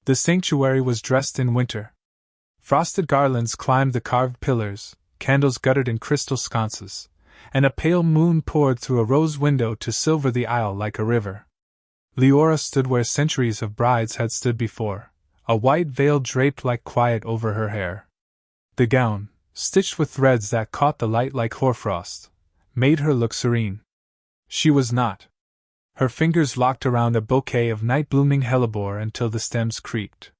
The sanctuary was dressed in winter. Frosted garlands climbed the carved pillars, candles guttered in crystal sconces, and a pale moon poured through a rose window to silver the aisle like a river. Liora stood where centuries of brides had stood before, a white veil draped like quiet over her hair. The gown, stitched with threads that caught the light like hoarfrost, made her look serene. She was not. Her fingers locked around a bouquet of night-blooming hellebore until the stems creaked.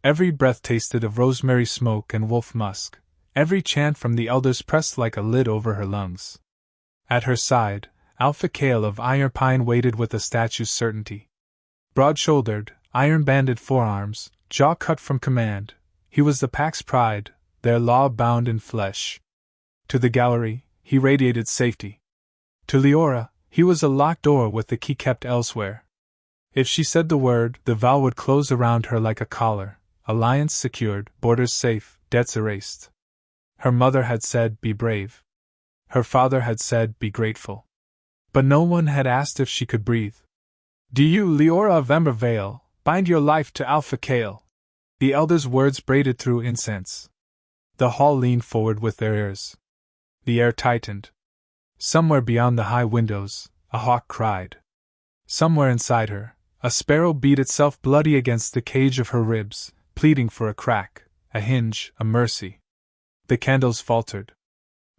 Every breath tasted of rosemary smoke and wolf musk, every chant from the elders pressed like a lid over her lungs. At her side, Alpha of Ironpine waited with a statue's certainty. Broad-shouldered, iron-banded forearms, jaw cut from command, he was the pack's pride, their law bound in flesh. To the gallery, he radiated safety. To Liora, he was a locked door with the key kept elsewhere. If she said the word, the vow would close around her like a collar, alliance secured, borders safe, debts erased. Her mother had said, "Be brave." Her father had said, "Be grateful." But no one had asked if she could breathe. "Do you, Liora of Ember Vale, bind your life to Alpha Kale?" The elders' words braided through incense. The hall leaned forward with their ears. The air tightened. Somewhere beyond the high windows, a hawk cried. Somewhere inside her, a sparrow beat itself bloody against the cage of her ribs, pleading for a crack, a hinge, a mercy. The candles faltered.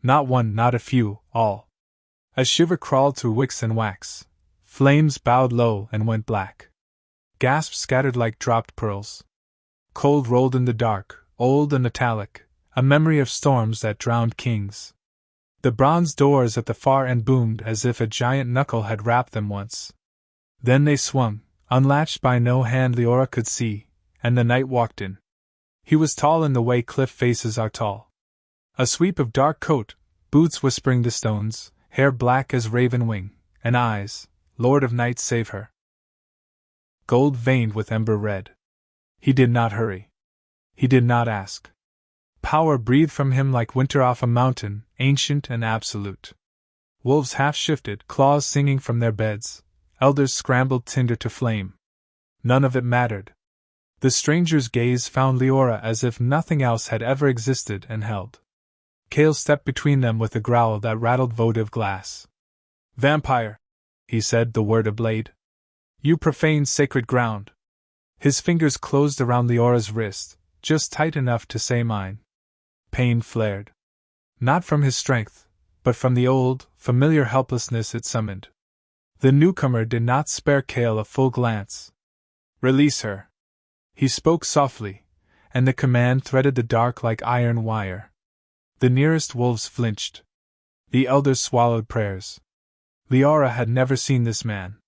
Not one, not a few, all. A shiver crawled through wicks and wax. Flames bowed low and went black. Gasps scattered like dropped pearls. Cold rolled in the dark, old and metallic, a memory of storms that drowned kings. The bronze doors at the far end boomed as if a giant knuckle had rapped them once. Then they swung, unlatched by no hand Liora could see, and the knight walked in. He was tall in the way cliff faces are tall. A sweep of dark coat, boots whispering the stones, hair black as raven wing, and eyes, Lord of Night save her, gold veined with ember red. He did not hurry. He did not ask. Power breathed from him like winter off a mountain, ancient and absolute. Wolves half shifted, claws singing from their beds, elders scrambled tinder to flame. None of it mattered. The stranger's gaze found Liora as if nothing else had ever existed and held. Kale stepped between them with a growl that rattled votive glass. "Vampire," he said, the word a blade. "You profane sacred ground." His fingers closed around Liora's wrist, just tight enough to say mine. Pain flared. Not from his strength, but from the old, familiar helplessness it summoned. The newcomer did not spare Kale a full glance. "Release her." He spoke softly, and the command threaded the dark like iron wire. The nearest wolves flinched. The elders swallowed prayers. Liora had never seen this man.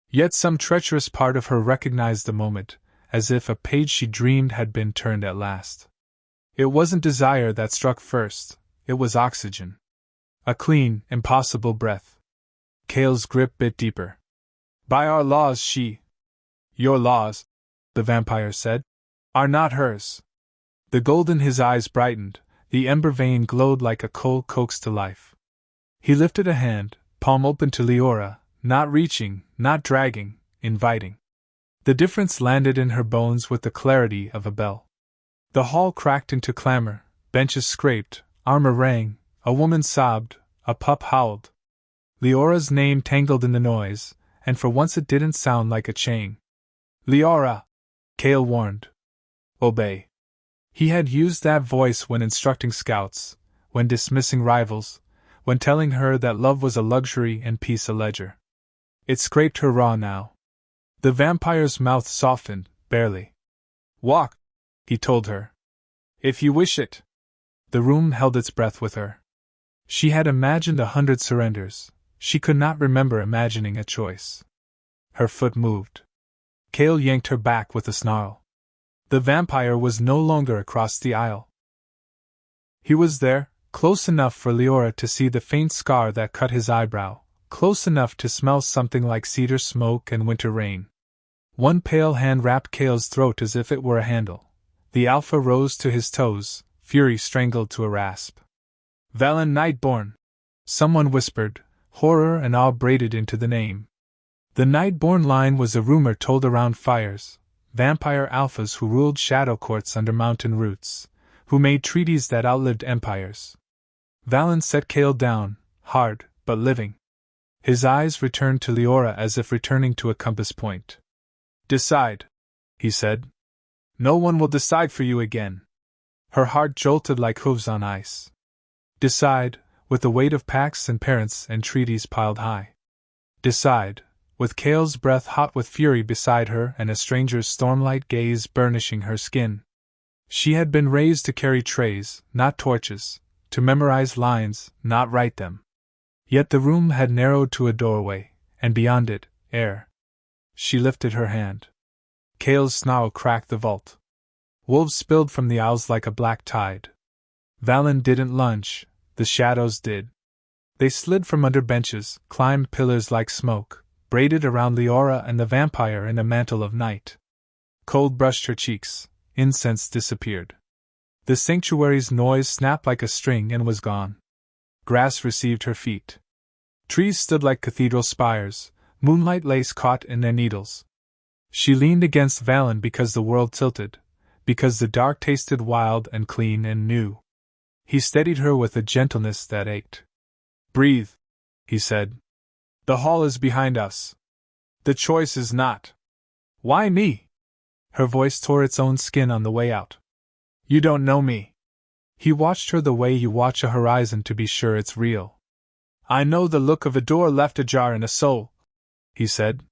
Yet some treacherous part of her recognized the moment, as if a page she dreamed had been turned at last. It wasn't desire that struck first, it was oxygen. A clean, impossible breath. Kale's grip bit deeper. "By our laws she—" "Your laws," the vampire said, "are not hers." The gold in his eyes brightened, the ember vein glowed like a coal coaxed to life. He lifted a hand, palm open to Liora, not reaching, not dragging, inviting. The difference landed in her bones with the clarity of a bell. The hall cracked into clamor, benches scraped, armor rang, a woman sobbed, a pup howled. Liora's name tangled in the noise, and for once it didn't sound like a chain. "Liora!" Kale warned. "Obey." He had used that voice when instructing scouts, when dismissing rivals, when telling her that love was a luxury and peace a ledger. It scraped her raw now. The vampire's mouth softened, barely. "Walk," he told her. "If you wish it." The room held its breath with her. She had imagined 100 surrenders. She could not remember imagining a choice. Her foot moved. Kale yanked her back with a snarl. The vampire was no longer across the aisle. He was there, close enough for Liora to see the faint scar that cut his eyebrow, close enough to smell something like cedar smoke and winter rain. One pale hand wrapped Kale's throat as if it were a handle. The Alpha rose to his toes, fury strangled to a rasp. "Valen Nightborn!" Someone whispered, horror and awe braided into the name. The Nightborn line was a rumor told around fires, vampire alphas who ruled shadow courts under mountain roots, who made treaties that outlived empires. Valen set Cale down, hard, but living. His eyes returned to Liora as if returning to a compass point. Decide, he said. No one will decide for you again. Her heart jolted like hooves on ice. Decide, with the weight of pacts and parents and treaties piled high. Decide, with Cale's breath hot with fury beside her and a stranger's stormlight gaze burnishing her skin. She had been raised to carry trays, not torches, to memorize lines, not write them. Yet the room had narrowed to a doorway, and beyond it, air. She lifted her hand. Cale's snarl cracked the vault. Wolves spilled from the aisles like a black tide. Valen didn't lunge, the shadows did. They slid from under benches, climbed pillars like smoke, braided around Liora and the vampire in a mantle of night. Cold brushed her cheeks, incense disappeared. The sanctuary's noise snapped like a string and was gone. Grass received her feet. Trees stood like cathedral spires, moonlight lace caught in their needles. She leaned against Valen because the world tilted, because the dark tasted wild and clean and new. He steadied her with a gentleness that ached. Breathe, he said. The hall is behind us. The choice is not. Why me? Her voice tore its own skin on the way out. You don't know me. He watched her the way you watch a horizon to be sure it's real. I know the look of a door left ajar in a soul, he said.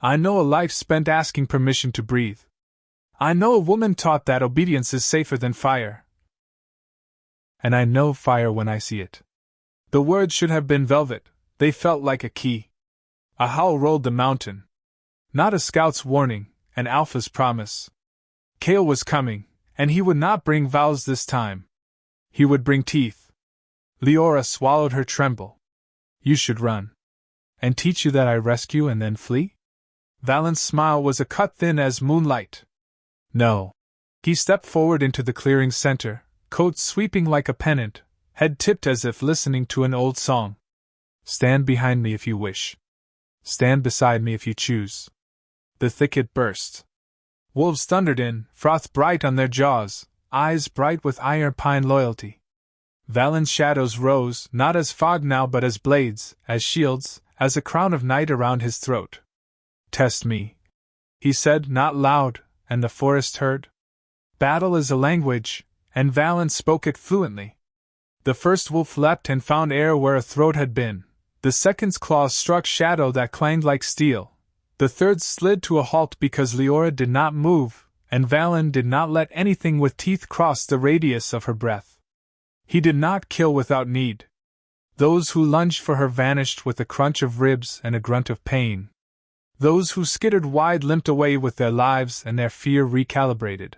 I know a life spent asking permission to breathe. I know a woman taught that obedience is safer than fire. And I know fire when I see it. The words should have been velvet, they felt like a key. A howl rolled the mountain. Not a scout's warning, an alpha's promise. Cale was coming, and he would not bring vows this time. He would bring teeth. Liora swallowed her tremble. You should run. And teach you that I rescue and then flee? Valen's smile was a cut thin as moonlight. No. He stepped forward into the clearing's center, coat sweeping like a pennant, head tipped as if listening to an old song. Stand behind me if you wish. Stand beside me if you choose. The thicket burst. Wolves thundered in, froth bright on their jaws, eyes bright with Ironpine loyalty. Valen's shadows rose, not as fog now but as blades, as shields, as a crown of night around his throat. Test me, he said, not loud, and the forest heard. Battle is a language, and Valen spoke it fluently. The first wolf leapt and found air where a throat had been. The second's claws struck shadow that clanged like steel. The third slid to a halt because Liora did not move, and Valen did not let anything with teeth cross the radius of her breath. He did not kill without need. Those who lunged for her vanished with a crunch of ribs and a grunt of pain. Those who skittered wide limped away with their lives and their fear recalibrated.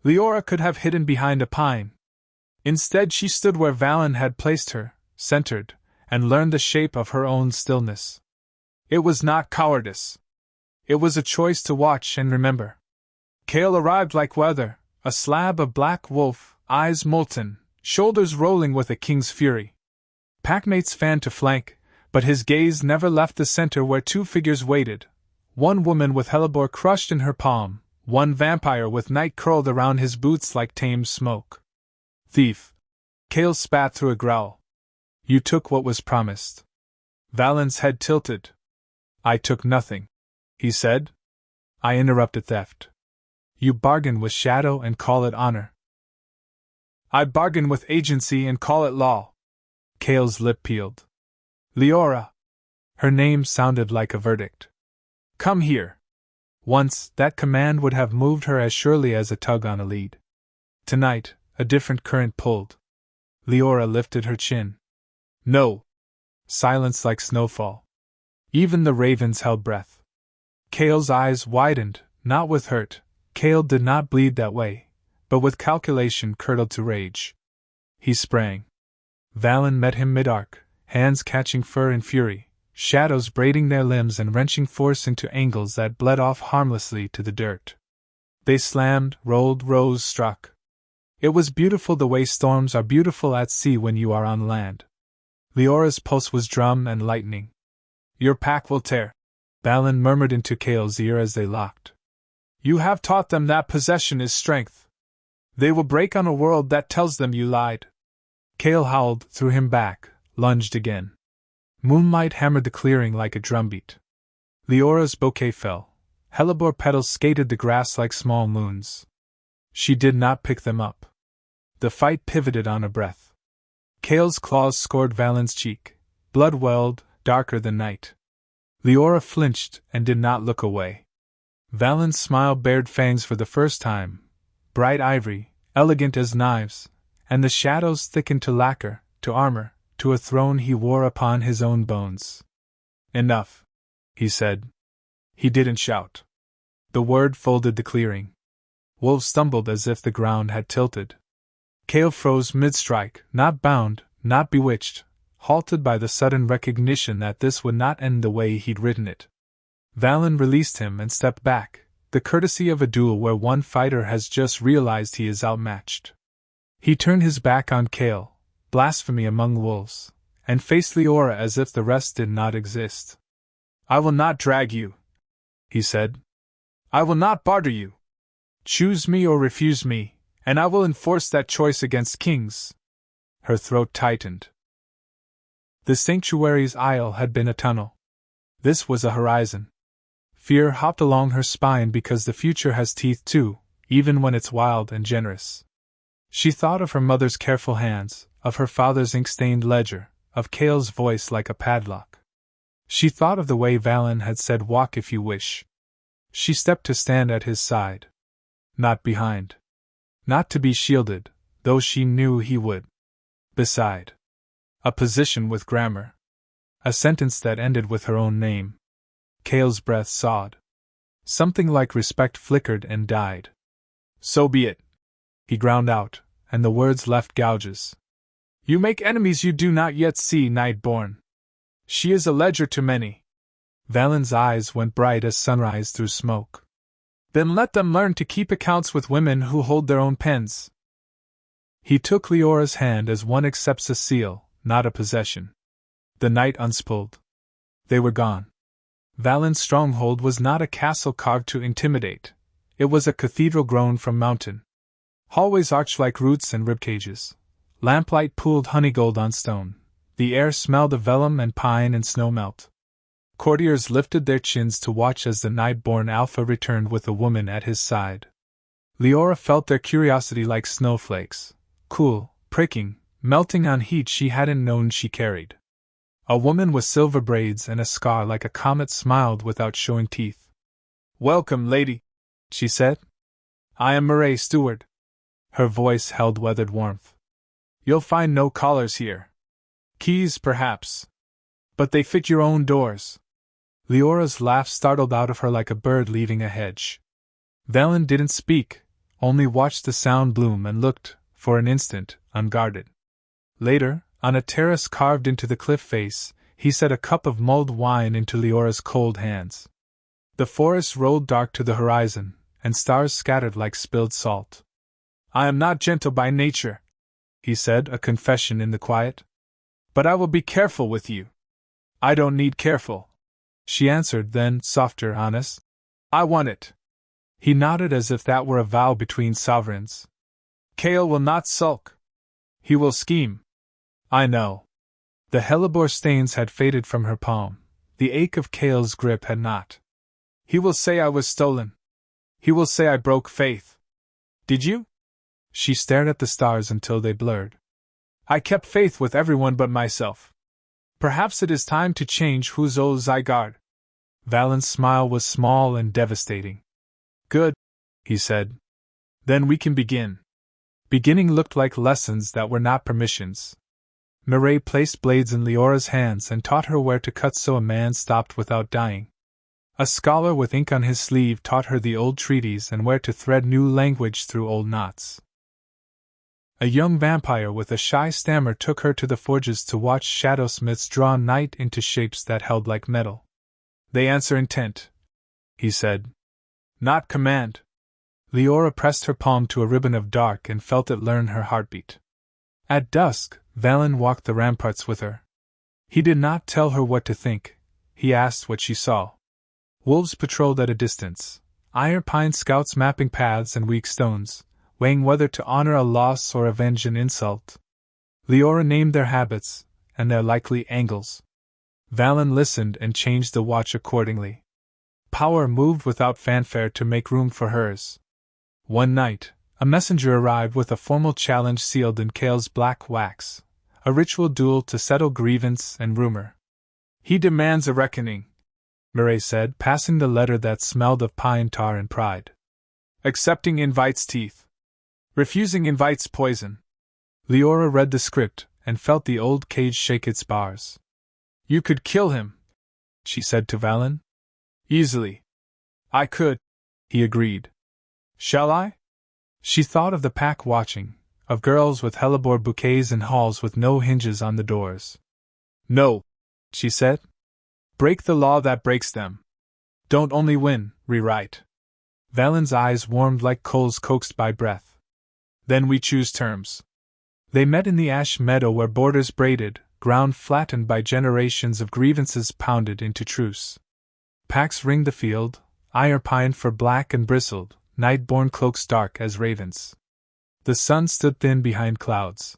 Liora could have hidden behind a pine. Instead she stood where Valen had placed her, centered, and learned the shape of her own stillness. It was not cowardice. It was a choice to watch and remember. Cale arrived like weather, a slab of black wolf, eyes molten, shoulders rolling with a king's fury. Packmates fanned to flank, but his gaze never left the center where two figures waited, one woman with hellebore crushed in her palm, one vampire with night curled around his boots like tame smoke. Thief! Cale spat through a growl. You took what was promised. Valen's head tilted. I took nothing, he said. I interrupted theft. You bargain with shadow and call it honor. I bargain with agency and call it law. Cale's lip peeled. Liora. Her name sounded like a verdict. Come here. Once, that command would have moved her as surely as a tug on a lead. Tonight, a different current pulled. Liora lifted her chin. No. Silence like snowfall. Even the ravens held breath. Cale's eyes widened, not with hurt. Cale did not bleed that way, but with calculation curdled to rage. He sprang. Valen met him mid-arc, hands catching fur in fury, shadows braiding their limbs and wrenching force into angles that bled off harmlessly to the dirt. They slammed, rolled, rose, struck. It was beautiful the way storms are beautiful at sea when you are on land. Liora's pulse was drum and lightning. Your pack will tear, Valen murmured into Cale's ear as they locked. You have taught them that possession is strength. They will break on a world that tells them you lied. Cale howled, threw him back, lunged again. Moonlight hammered the clearing like a drumbeat. Leora's bouquet fell. Hellebore petals skated the grass like small moons. She did not pick them up. The fight pivoted on a breath. Cale's claws scored Valen's cheek. Blood welled, darker than night. Liora flinched and did not look away. Valen's smile bared fangs for the first time, bright ivory, elegant as knives, and the shadows thickened to lacquer, to armor, to a throne he wore upon his own bones. Enough, he said. He didn't shout. The word folded the clearing. Wolves stumbled as if the ground had tilted. Cale froze mid-strike, not bound, not bewitched, halted by the sudden recognition that this would not end the way he'd written it. Valen released him and stepped back, the courtesy of a duel where one fighter has just realized he is outmatched. He turned his back on Cale, blasphemy among wolves, and faced Liora as if the rest did not exist. I will not drag you, he said. I will not barter you. Choose me or refuse me, and I will enforce that choice against kings. Her throat tightened. The sanctuary's aisle had been a tunnel. This was a horizon. Fear hopped along her spine because the future has teeth too, even when it's wild and generous. She thought of her mother's careful hands, of her father's ink-stained ledger, of Cale's voice like a padlock. She thought of the way Valen had said walk if you wish. She stepped to stand at his side. Not behind. Not to be shielded, though she knew he would. Beside. A position with grammar. A sentence that ended with her own name. Cale's breath sawed. Something like respect flickered and died. So be it, he ground out, and the words left gouges. You make enemies you do not yet see, Nightborn. She is a ledger to many. Valen's eyes went bright as sunrise through smoke. Then let them learn to keep accounts with women who hold their own pens. He took Leora's hand as one accepts a seal, not a possession. The night unspooled. They were gone. Valen's stronghold was not a castle carved to intimidate. It was a cathedral grown from mountain. Hallways arched like roots and ribcages. Lamplight pooled honeygold on stone. The air smelled of vellum and pine and snowmelt. Courtiers lifted their chins to watch as the night-born Alpha returned with a woman at his side. Liora felt their curiosity like snowflakes, cool, pricking, melting on heat she hadn't known she carried. A woman with silver braids and a scar like a comet smiled without showing teeth. Welcome, lady, she said. I am Murray Stewart. Her voice held weathered warmth. You'll find no collars here. Keys, perhaps. But they fit your own doors. Leora's laugh startled out of her like a bird leaving a hedge. Valen didn't speak, only watched the sound bloom and looked, for an instant, unguarded. Later, on a terrace carved into the cliff face, he set a cup of mulled wine into Leora's cold hands. The forest rolled dark to the horizon, and stars scattered like spilled salt. I am not gentle by nature, he said, a confession in the quiet. But I will be careful with you. I don't need careful, she answered, then, softer, honest. I want it. He nodded as if that were a vow between sovereigns. Cale will not sulk. He will scheme. I know. The hellebore stains had faded from her palm. The ache of Cale's grip had not. He will say I was stolen. He will say I broke faith. Did you? She stared at the stars until they blurred. I kept faith with everyone but myself. Perhaps it is time to change whose oaths I guard. Valen's smile was small and devastating. Good, he said. Then we can begin. Beginning looked like lessons that were not permissions. Murray placed blades in Leora's hands and taught her where to cut so a man stopped without dying. A scholar with ink on his sleeve taught her the old treaties and where to thread new language through old knots. A young vampire with a shy stammer took her to the forges to watch shadowsmiths draw night into shapes that held like metal. They answer intent, he said. Not command. Liora pressed her palm to a ribbon of dark and felt it learn her heartbeat. At dusk, Valen walked the ramparts with her. He did not tell her what to think, he asked what she saw. Wolves patrolled at a distance, Ironpine scouts mapping paths and weak stones, weighing whether to honor a loss or avenge an insult. Liora named their habits, and their likely angles. Valen listened and changed the watch accordingly. Power moved without fanfare to make room for hers. One night, a messenger arrived with a formal challenge sealed in Kale's black wax, a ritual duel to settle grievance and rumor. "He demands a reckoning," Murray said, passing the letter that smelled of pine tar and pride. "Accepting invites teeth. Refusing invites poison." Liora read the script and felt the old cage shake its bars. "You could kill him," she said to Valen. "Easily." "I could," he agreed. "Shall I?" She thought of the pack watching, of girls with hellebore bouquets in halls with no hinges on the doors. "No," she said. "Break the law that breaks them. Don't only win, rewrite." Valen's eyes warmed like coals coaxed by breath. "Then we choose terms." They met in the ash meadow where borders braided, ground flattened by generations of grievances pounded into truce. Packs ringed the field, Ironpine for black and bristled, night-born cloaks dark as ravens. The sun stood thin behind clouds.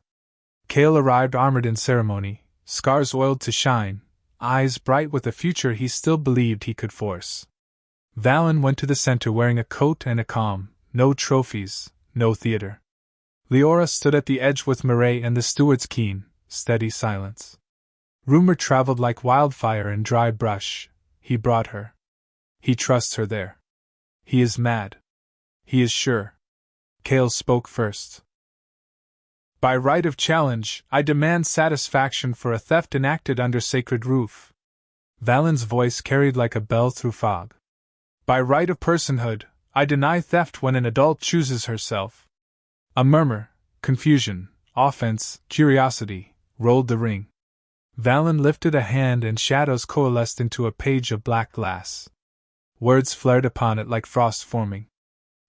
Kale arrived armored in ceremony, scars oiled to shine, eyes bright with a future he still believed he could force. Valen went to the center wearing a coat and a calm, no trophies, no theater. Liora stood at the edge with Murray and the steward's keen, steady silence. Rumor traveled like wildfire in dry brush. He brought her. He trusts her there. He is mad. He is sure. Kale spoke first. "By right of challenge, I demand satisfaction for a theft enacted under sacred roof." Valen's voice carried like a bell through fog. "By right of personhood, I deny theft when an adult chooses herself." A murmur, confusion, offense, curiosity, rolled the ring. Valen lifted a hand and shadows coalesced into a page of black glass. Words flared upon it like frost forming.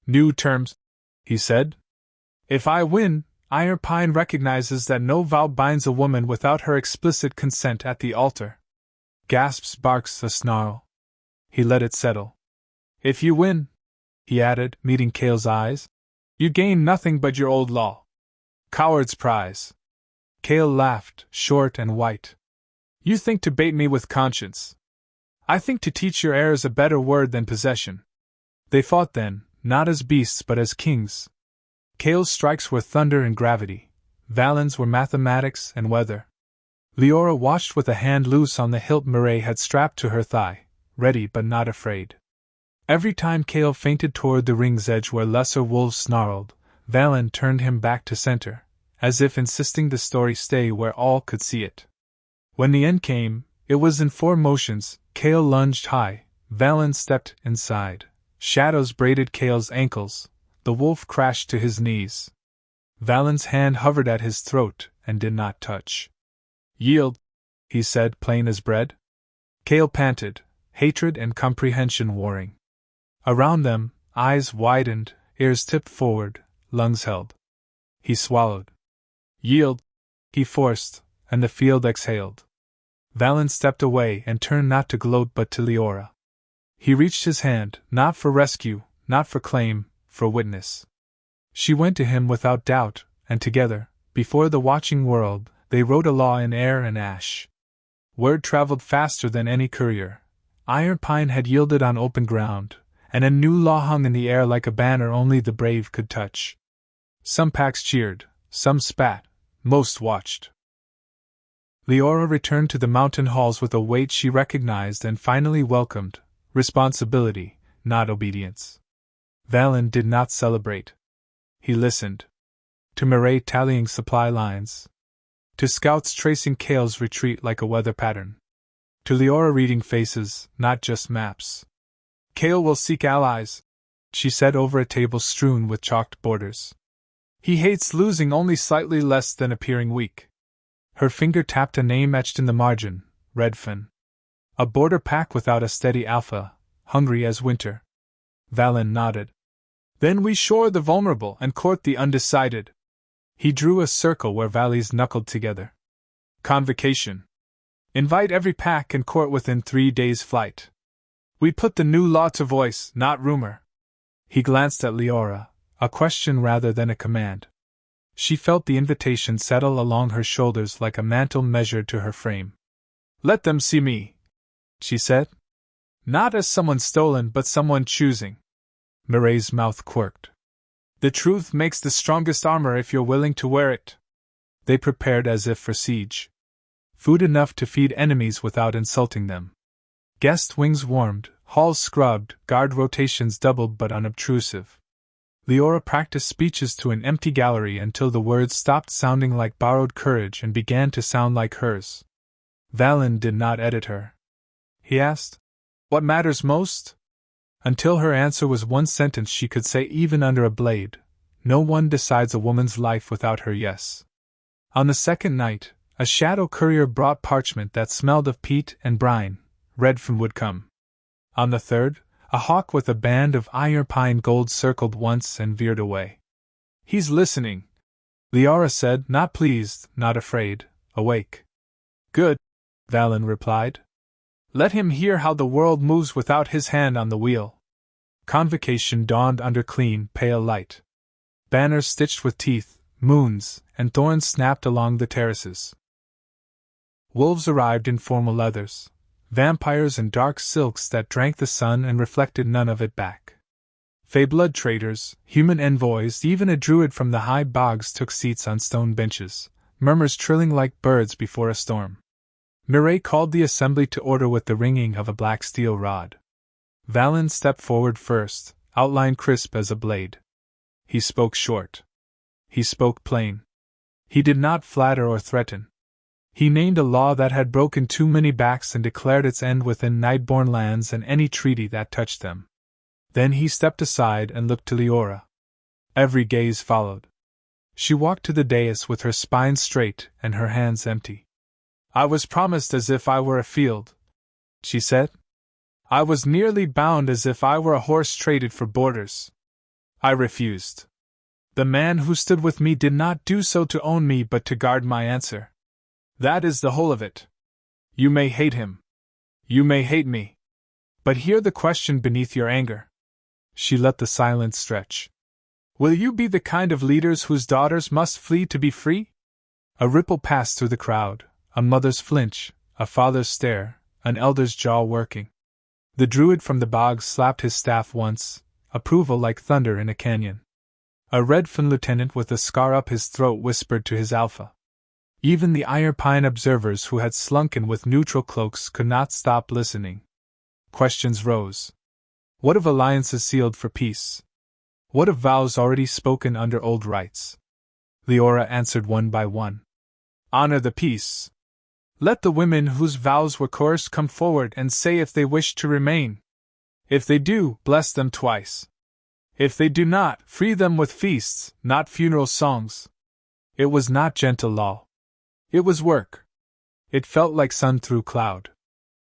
"New terms," he said. "If I win, Ironpine recognizes that no vow binds a woman without her explicit consent at the altar." Gasps, barks, a snarl. He let it settle. "If you win," he added, meeting Kale's eyes, "you gain nothing but your old law. Coward's prize." Kale laughed, short and white. "You think to bait me with conscience. I think to teach your heirs a better word than possession." They fought then, not as beasts but as kings. Kale's strikes were thunder and gravity. Valen's were mathematics and weather. Liora watched with a hand loose on the hilt Murray had strapped to her thigh, ready but not afraid. Every time Kale feinted toward the ring's edge where lesser wolves snarled, Valen turned him back to center, as if insisting the story stay where all could see it. When the end came, it was in 4 motions. Kale lunged high, Valen stepped inside. Shadows braided Kale's ankles, the wolf crashed to his knees. Valen's hand hovered at his throat and did not touch. "Yield," he said, plain as bread. Kale panted, hatred and comprehension warring. Around them, eyes widened, ears tipped forward, lungs held. He swallowed. "Yield," he forced, and the field exhaled. Valen stepped away and turned not to gloat but to Liora. He reached his hand, not for rescue, not for claim, for witness. She went to him without doubt, and together, before the watching world, they wrote a law in air and ash. Word traveled faster than any courier. Ironpine had yielded on open ground, and a new law hung in the air like a banner only the brave could touch. Some packs cheered, some spat, most watched. Liora returned to the mountain halls with a weight she recognized and finally welcomed, responsibility, not obedience. Valen did not celebrate. He listened. To Murray tallying supply lines. To scouts tracing Kale's retreat like a weather pattern. To Liora reading faces, not just maps. "Kale will seek allies," she said over a table strewn with chalked borders. "He hates losing only slightly less than appearing weak." Her finger tapped a name etched in the margin, Redfin. A border pack without a steady alpha, hungry as winter. Valen nodded. "Then we shore the vulnerable and court the undecided." He drew a circle where valleys knuckled together. "Convocation. Invite every pack and court within 3 days' flight. We put the new law to voice, not rumor. He glanced at Liora, a question rather than a command. She felt the invitation settle along her shoulders like a mantle measured to her frame. Let them see me, she said. Not as someone stolen but someone choosing. Mirai's mouth quirked. The truth makes the strongest armor if you're willing to wear it. They prepared as if for siege. Food enough to feed enemies without insulting them. Guest wings warmed, halls scrubbed, guard rotations doubled but unobtrusive. Liora practiced speeches to an empty gallery until the words stopped sounding like borrowed courage and began to sound like hers. Valen did not edit her. He asked, "What matters most?" Until her answer was one sentence she could say even under a blade. No one decides a woman's life without her yes. On the second night, a shadow courier brought parchment that smelled of peat and brine. Redfin would come. On the third, a hawk with a band of ironpine gold circled once and veered away. He's listening, Liora said, not pleased, not afraid, awake. Good, Valen replied. Let him hear how the world moves without his hand on the wheel. Convocation dawned under clean, pale light. Banners stitched with teeth, moons, and thorns snapped along the terraces. Wolves arrived in formal leathers, vampires in dark silks that drank the sun and reflected none of it back. Fey-blood traders, human envoys, even a druid from the high bogs took seats on stone benches, murmurs trilling like birds before a storm. Mirai called the assembly to order with the ringing of a black steel rod. Valen stepped forward first, outline crisp as a blade. He spoke short. He spoke plain. He did not flatter or threaten. He named a law that had broken too many backs and declared its end within Nightborn lands and any treaty that touched them. Then he stepped aside and looked to Liora. Every gaze followed. She walked to the dais with her spine straight and her hands empty. I was promised as if I were a field, she said. I was nearly bound as if I were a horse traded for borders. I refused. The man who stood with me did not do so to own me but to guard my answer. That is the whole of it. You may hate him. You may hate me. But hear the question beneath your anger. She let the silence stretch. Will you be the kind of leaders whose daughters must flee to be free? A ripple passed through the crowd, a mother's flinch, a father's stare, an elder's jaw working. The druid from the bogs slapped his staff once, approval like thunder in a canyon. A Redfin lieutenant with a scar up his throat whispered to his alpha. Even the Ironpine observers who had slunken with neutral cloaks could not stop listening. Questions rose. What of alliances sealed for peace? What of vows already spoken under old rites? Liora answered one by one. Honor the peace. Let the women whose vows were coerced come forward and say if they wish to remain. If they do, bless them twice. If they do not, free them with feasts, not funeral songs. It was not gentle law. It was work. It felt like sun through cloud.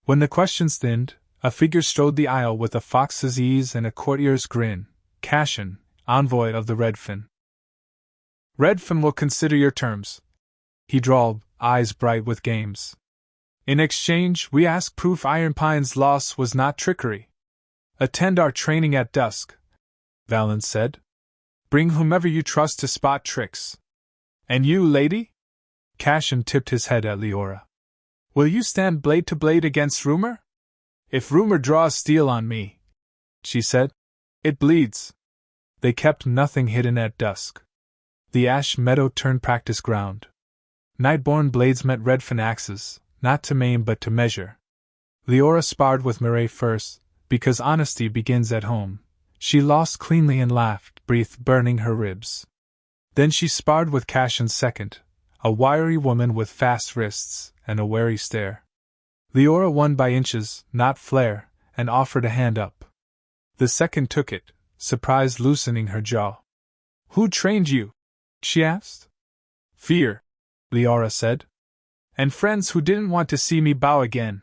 When the questions thinned, a figure strode the aisle with a fox's ease and a courtier's grin. Cashin, envoy of the Redfin. Redfin will consider your terms, he drawled, eyes bright with games. In exchange, we ask proof Ironpine's loss was not trickery. Attend our training at dusk, Valen said. Bring whomever you trust to spot tricks. And you, lady? Cashin tipped his head at Liora. Will you stand blade to blade against rumor? If rumor draws steel on me, she said, it bleeds. They kept nothing hidden at dusk. The ash meadow turned practice ground. Nightborn blades met Redfin axes, not to maim but to measure. Liora sparred with Mirai first, because honesty begins at home. She lost cleanly and laughed, breath burning her ribs. Then she sparred with Cashin second, a wiry woman with fast wrists and a wary stare. Liora won by inches, not flair, and offered a hand up. The second took it, surprise loosening her jaw. Who trained you? She asked. Fear, Liora said. And friends who didn't want to see me bow again.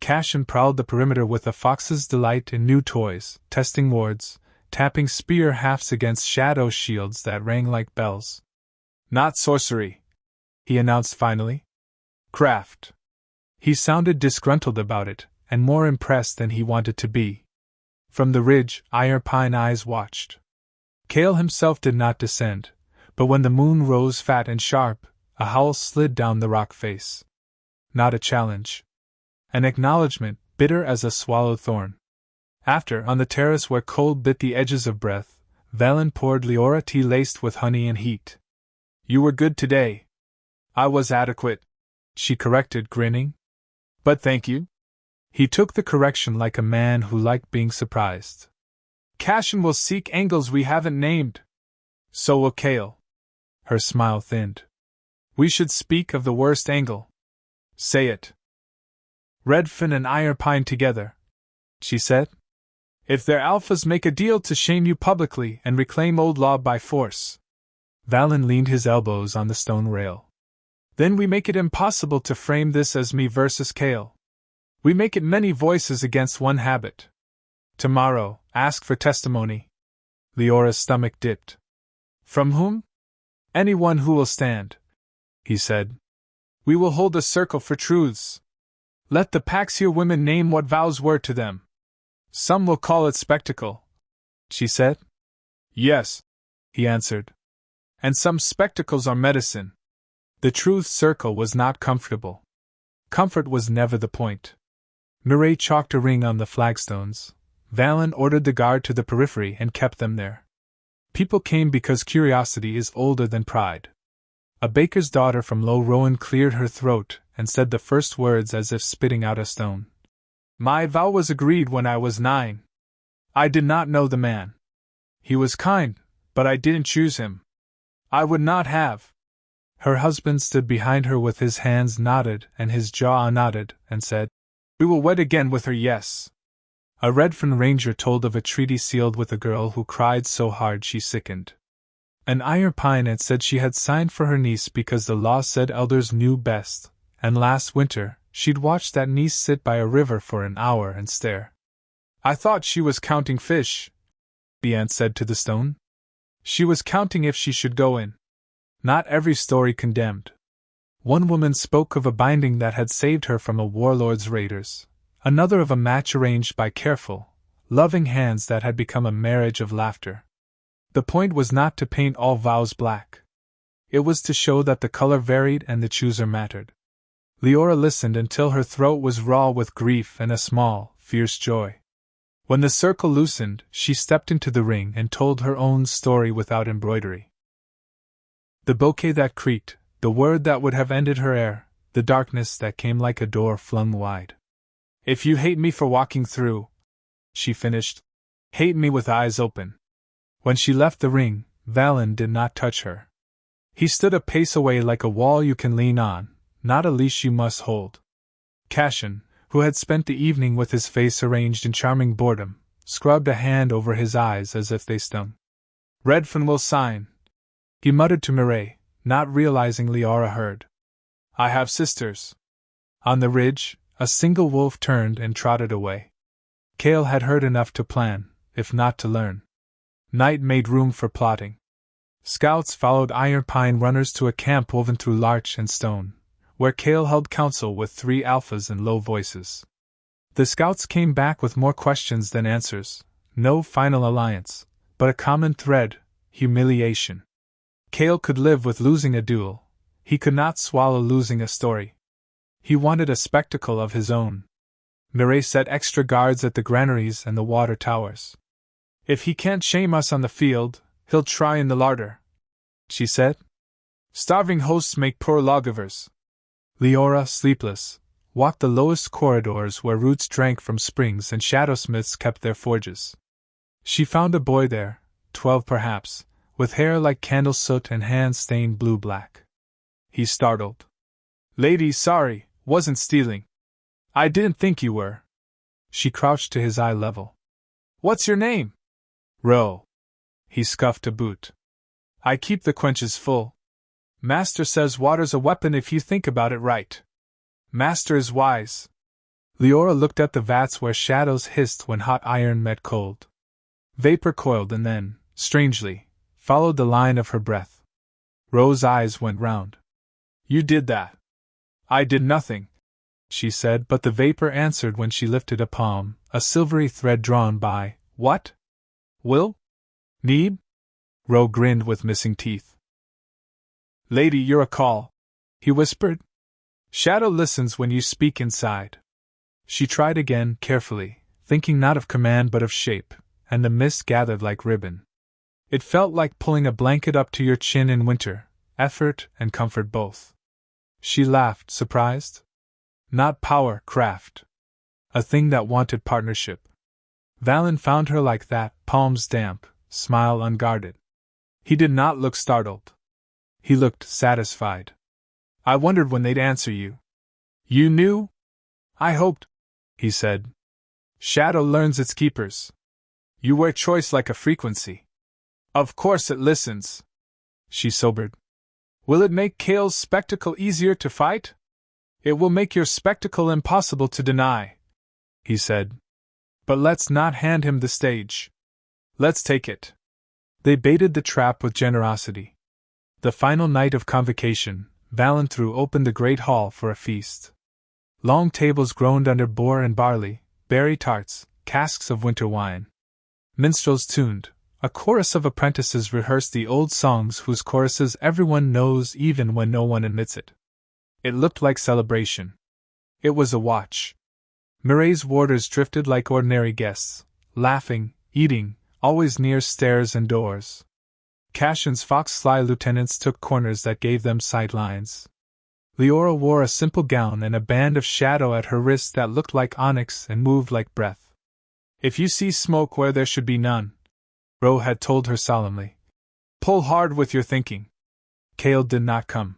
Cashin prowled the perimeter with a fox's delight in new toys, testing wards, tapping spear hafts against shadow shields that rang like bells. Not sorcery, he announced finally. Craft. He sounded disgruntled about it, and more impressed than he wanted to be. From the ridge, Ironpine eyes watched. Kale himself did not descend, but when the moon rose fat and sharp, a howl slid down the rock face. Not a challenge. An acknowledgment, bitter as a swallowed thorn. After, on the terrace where cold bit the edges of breath, Valen poured Liora tea laced with honey and heat. You were good today. I was adequate, she corrected, grinning. But thank you. He took the correction like a man who liked being surprised. Cashin will seek angles we haven't named. So will Kale. Her smile thinned. We should speak of the worst angle. Say it. Redfin and Ironpine together, she said. If their alphas make a deal to shame you publicly and reclaim old law by force. Valen leaned his elbows on the stone rail. Then we make it impossible to frame this as me versus Kale. We make it many voices against one habit. Tomorrow, ask for testimony. Leora's stomach dipped. From whom? Anyone who will stand, he said. We will hold a circle for truths. Let the Paxir women name what vows were to them. Some will call it spectacle, she said. Yes, he answered. And some spectacles are medicine. The truth circle was not comfortable. Comfort was never the point. Mireille chalked a ring on the flagstones. Valen ordered the guard to the periphery and kept them there. People came because curiosity is older than pride. A baker's daughter from Low Rowan cleared her throat and said the first words as if spitting out a stone. My vow was agreed when I was 9. I did not know the man. He was kind, but I didn't choose him. I would not have. Her husband stood behind her with his hands knotted and his jaw unknotted, and said, We will wed again with her, yes. A Redfin ranger told of a treaty sealed with a girl who cried so hard she sickened. An Ironpine had said she had signed for her niece because the law said elders knew best, and last winter, she'd watched that niece sit by a river for an hour and stare. I thought she was counting fish, the ant said to the stone. She was counting if she should go in. Not every story condemned. One woman spoke of a binding that had saved her from a warlord's raiders, another of a match arranged by careful, loving hands that had become a marriage of laughter. The point was not to paint all vows black. It was to show that the color varied and the chooser mattered. Liora listened until her throat was raw with grief and a small, fierce joy. When the circle loosened, she stepped into the ring and told her own story without embroidery. The bouquet that creaked, the word that would have ended her heir, the darkness that came like a door flung wide. If you hate me for walking through, she finished, hate me with eyes open. When she left the ring, Valen did not touch her. He stood a pace away like a wall you can lean on, not a leash you must hold. Cashin, who had spent the evening with his face arranged in charming boredom, scrubbed a hand over his eyes as if they stung. Redfin will sign, he muttered to Mireille, not realizing Liora heard. I have sisters. On the ridge, a single wolf turned and trotted away. Kale had heard enough to plan, if not to learn. Night made room for plotting. Scouts followed Ironpine runners to a camp woven through larch and stone, where Kale held council with 3 alphas in low voices. The scouts came back with more questions than answers, no final alliance, but a common thread, humiliation. Kale could live with losing a duel, he could not swallow losing a story. He wanted a spectacle of his own. Mireille set extra guards at the granaries and the water towers. If he can't shame us on the field, he'll try in the larder, she said. Starving hosts make poor lawgivers. Liora, sleepless, walked the lowest corridors where roots drank from springs and shadowsmiths kept their forges. She found a boy there, 12 perhaps, with hair like candle soot and hands stained blue-black. He startled. Lady, sorry, wasn't stealing. I didn't think you were. She crouched to his eye level. What's your name? Ro. He scuffed a boot. I keep the quenches full. Master says water's a weapon if you think about it right. Master is wise. Liora looked at the vats where shadows hissed when hot iron met cold. Vapor coiled and then, strangely, followed the line of her breath. Ro's eyes went round. You did that. I did nothing, she said, but the vapor answered when she lifted a palm, a silvery thread drawn by, What? Will? Neeb? Ro grinned with missing teeth. Lady, you're a call, he whispered. Shadow listens when you speak inside. She tried again, carefully, thinking not of command but of shape, and the mist gathered like ribbon. It felt like pulling a blanket up to your chin in winter, effort and comfort both. She laughed, surprised. Not power, craft. A thing that wanted partnership. Valen found her like that, palms damp, smile unguarded. He did not look startled. He looked satisfied. I wondered when they'd answer you. You knew? I hoped, he said. Shadow learns its keepers. You wear choice like a frequency. Of course it listens. She sobered. Will it make Kale's spectacle easier to fight? It will make your spectacle impossible to deny, he said. But let's not hand him the stage. Let's take it. They baited the trap with generosity. The final night of convocation, Valen threw open the great hall for a feast. Long tables groaned under boar and barley, berry tarts, casks of winter wine. Minstrels tuned, a chorus of apprentices rehearsed the old songs whose choruses everyone knows even when no one admits it. It looked like celebration. It was a watch. Murray's warders drifted like ordinary guests, laughing, eating, always near stairs and doors. Cashin's fox-sly lieutenants took corners that gave them sightlines. Liora wore a simple gown and a band of shadow at her wrist that looked like onyx and moved like breath. If you see smoke where there should be none, Ro had told her solemnly, pull hard with your thinking. Kale did not come.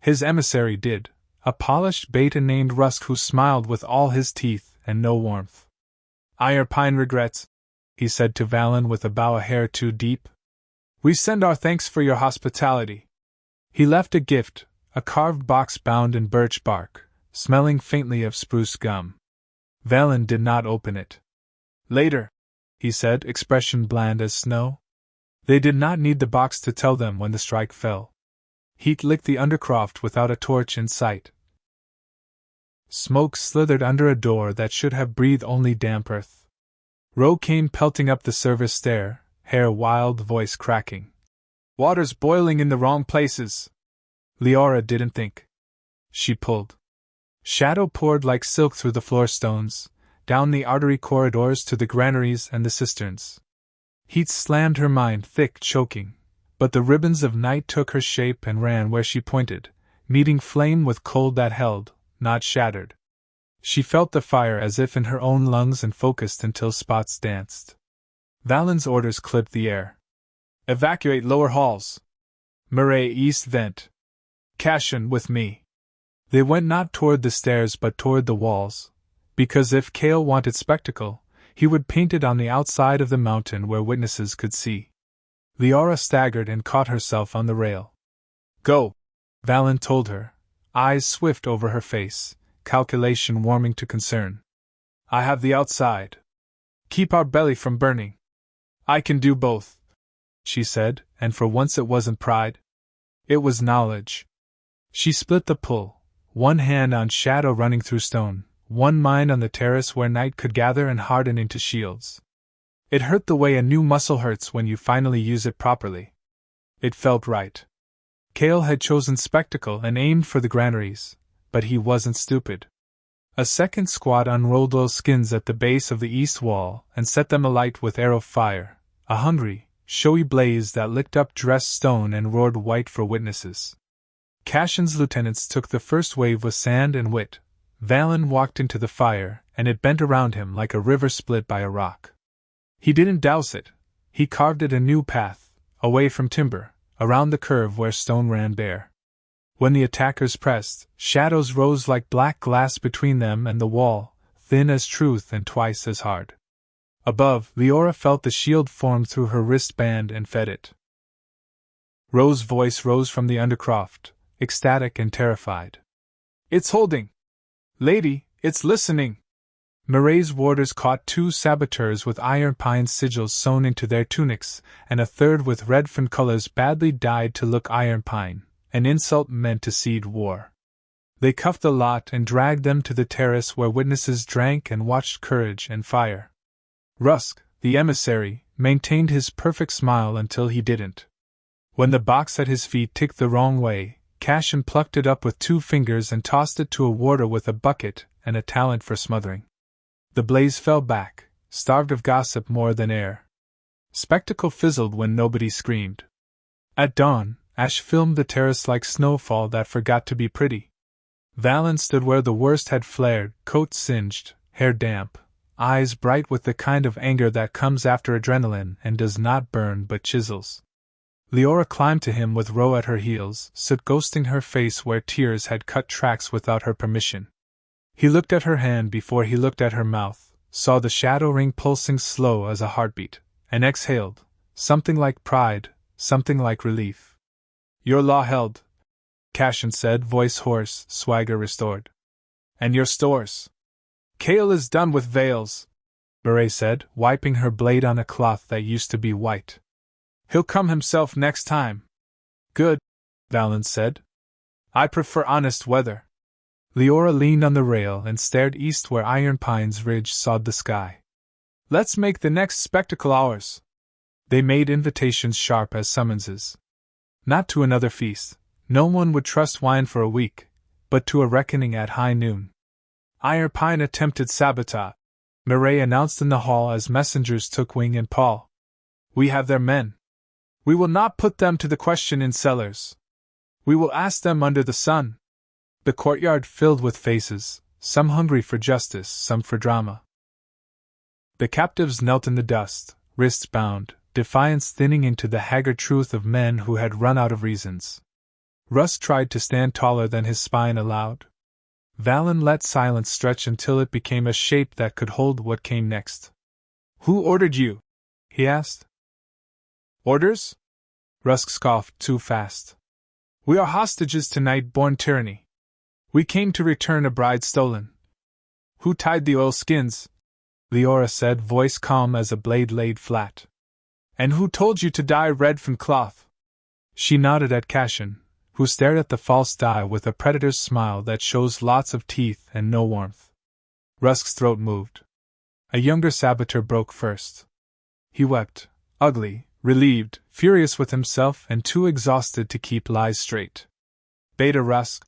His emissary did, a polished beta named Rusk who smiled with all his teeth and no warmth. Ironpine regrets, he said to Valen with a bow a hair too deep. We send our thanks for your hospitality. He left a gift, a carved box bound in birch bark, smelling faintly of spruce gum. Valen did not open it. Later, he said, expression bland as snow. They did not need the box to tell them when the strike fell. Heat licked the undercroft without a torch in sight. Smoke slithered under a door that should have breathed only damp earth. Ro came pelting up the service stair, hair wild, voice cracking. Water's boiling in the wrong places. Liora didn't think. She pulled. Shadow poured like silk through the floor stones, down the artery corridors to the granaries and the cisterns. Heat slammed her mind thick, choking, but the ribbons of night took her shape and ran where she pointed, meeting flame with cold that held, not shattered. She felt the fire as if in her own lungs and focused until spots danced. Valen's orders clipped the air. Evacuate lower halls. Murray east vent. Cashin with me. They went not toward the stairs but toward the walls, because if Kale wanted spectacle, he would paint it on the outside of the mountain where witnesses could see. Liora staggered and caught herself on the rail. Go, Valen told her, eyes swift over her face, calculation warming to concern. I have the outside. Keep our belly from burning. I can do both, she said, and for once it wasn't pride. It was knowledge. She split the pull, one hand on shadow running through stone, one mind on the terrace where night could gather and harden into shields. It hurt the way a new muscle hurts when you finally use it properly. It felt right. Kale had chosen spectacle and aimed for the granaries, but he wasn't stupid. A second squad unrolled those skins at the base of the east wall and set them alight with arrow fire, a hungry, showy blaze that licked up dressed stone and roared white for witnesses. Cashin's lieutenants took the first wave with sand and wit. Valen walked into the fire, and it bent around him like a river split by a rock. He didn't douse it, he carved it a new path, away from timber, around the curve where stone ran bare. When the attackers pressed, shadows rose like black glass between them and the wall, thin as truth and twice as hard. Above, Liora felt the shield form through her wristband and fed it. Ro's voice rose from the undercroft, ecstatic and terrified. It's holding! Lady, it's listening! Murray's warders caught 2 saboteurs with Ironpine sigils sewn into their tunics, and a third with red-fin colors badly dyed to look Ironpine, an insult meant to seed war. They cuffed the lot and dragged them to the terrace where witnesses drank and watched courage and fire. Rusk, the emissary, maintained his perfect smile until he didn't. When the box at his feet ticked the wrong way, Cashin plucked it up with 2 fingers and tossed it to a warder with a bucket and a talent for smothering. The blaze fell back, starved of gossip more than air. Spectacle fizzled when nobody screamed. At dawn, ash filmed the terrace like snowfall that forgot to be pretty. Valen stood where the worst had flared, coat singed, hair damp, eyes bright with the kind of anger that comes after adrenaline and does not burn but chisels. Liora climbed to him with Ro at her heels, soot ghosting her face where tears had cut tracks without her permission. He looked at her hand before he looked at her mouth, saw the shadow ring pulsing slow as a heartbeat, and exhaled, something like pride, something like relief. Your law held, Cashin said, voice hoarse, swagger restored. And your stores? Kale is done with veils, Beret said, wiping her blade on a cloth that used to be white. He'll come himself next time. Good, Valen said. I prefer honest weather. Liora leaned on the rail and stared east where Ironpine's ridge sawed the sky. Let's make the next spectacle ours. They made invitations sharp as summonses. Not to another feast, no one would trust wine for a week, but to a reckoning at high noon. Ironpine attempted sabotage, Mireille announced in the hall as messengers took wing and paw. We have their men. We will not put them to the question in cellars. We will ask them under the sun. The courtyard filled with faces, some hungry for justice, some for drama. The captives knelt in the dust, wrists bound, defiance thinning into the haggard truth of men who had run out of reasons. Russ tried to stand taller than his spine allowed. Valen let silence stretch until it became a shape that could hold what came next. Who ordered you? He asked. Orders? Rusk scoffed too fast. We are hostages to night-born tyranny. We came to return a bride stolen. Who tied the oilskins? Liora said, voice calm as a blade laid flat. And who told you to dye red from cloth? She nodded at Cashin, who stared at the false dye with a predator's smile that shows lots of teeth and no warmth. Rusk's throat moved. A younger saboteur broke first. He wept, ugly, relieved, furious with himself and too exhausted to keep lies straight. Beta Rusk,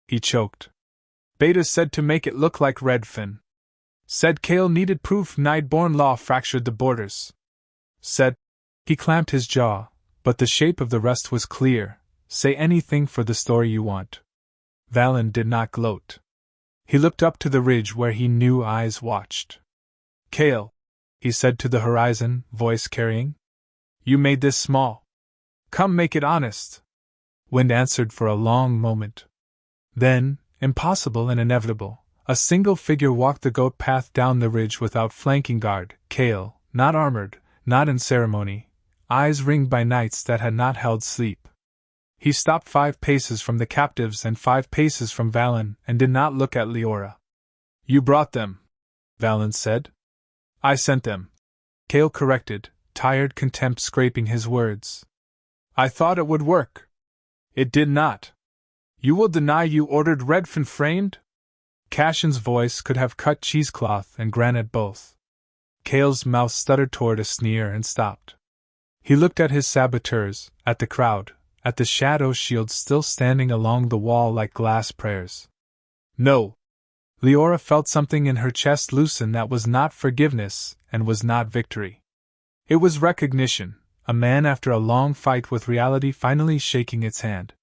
he choked. Beta said to make it look like Redfin. Said Kale needed proof Nightborn law fractured the borders. Said, he clamped his jaw, but the shape of the rest was clear. Say anything for the story you want. Valen did not gloat. He looked up to the ridge where he knew eyes watched. Kale, he said to the horizon, voice carrying. You made this small. Come make it honest. Wind answered for a long moment. Then, impossible and inevitable, a single figure walked the goat path down the ridge without flanking guard, Kale, not armored, not in ceremony, eyes ringed by nights that had not held sleep. He stopped 5 paces from the captives and 5 paces from Valen and did not look at Liora. You brought them, Valen said. I sent them. Kale corrected, tired contempt scraping his words. I thought it would work. It did not. You will deny you ordered Redfin framed? Cashin's voice could have cut cheesecloth and granite both. Kale's mouth stuttered toward a sneer and stopped. He looked at his saboteurs, at the crowd, at the shadow shields still standing along the wall like glass prayers. No. Liora felt something in her chest loosen that was not forgiveness and was not victory. It was recognition, a man after a long fight with reality finally shaking its hand.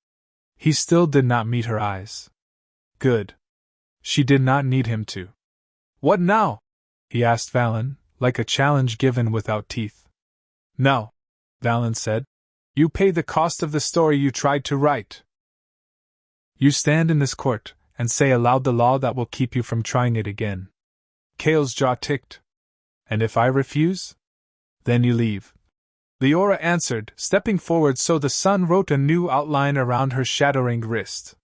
He still did not meet her eyes. Good. She did not need him to. What now? He asked Valen, like a challenge given without teeth. No, Valen said. You pay the cost of the story you tried to write. You stand in this court and say aloud the law that will keep you from trying it again. Kale's jaw ticked. And if I refuse? Then you leave. Liora answered, stepping forward so the sun wrote a new outline around her shadow-ringed wrist.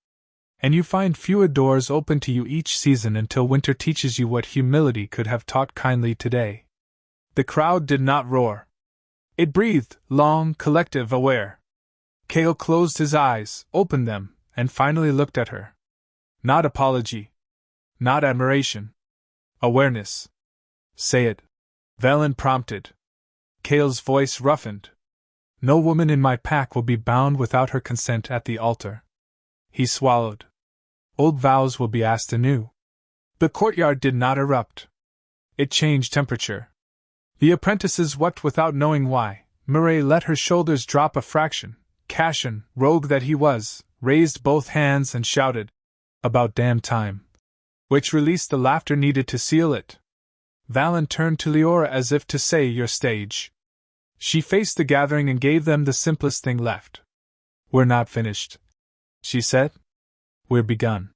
And you find fewer doors open to you each season until winter teaches you what humility could have taught kindly today. The crowd did not roar. It breathed, long, collective, aware. Kale closed his eyes, opened them, and finally looked at her. Not apology. Not admiration. Awareness. Say it. Valen prompted, Kale's voice roughened. No woman in my pack will be bound without her consent at the altar. He swallowed. Old vows will be asked anew. The courtyard did not erupt. It changed temperature. The apprentices wept without knowing why. Murray let her shoulders drop a fraction. Cashin, rogue that he was, raised both hands and shouted, "About damn time!" which released the laughter needed to seal it. Valen turned to Liora as if to say, "Your stage." She faced the gathering and gave them the simplest thing left. "We're not finished," she said. "We're begun."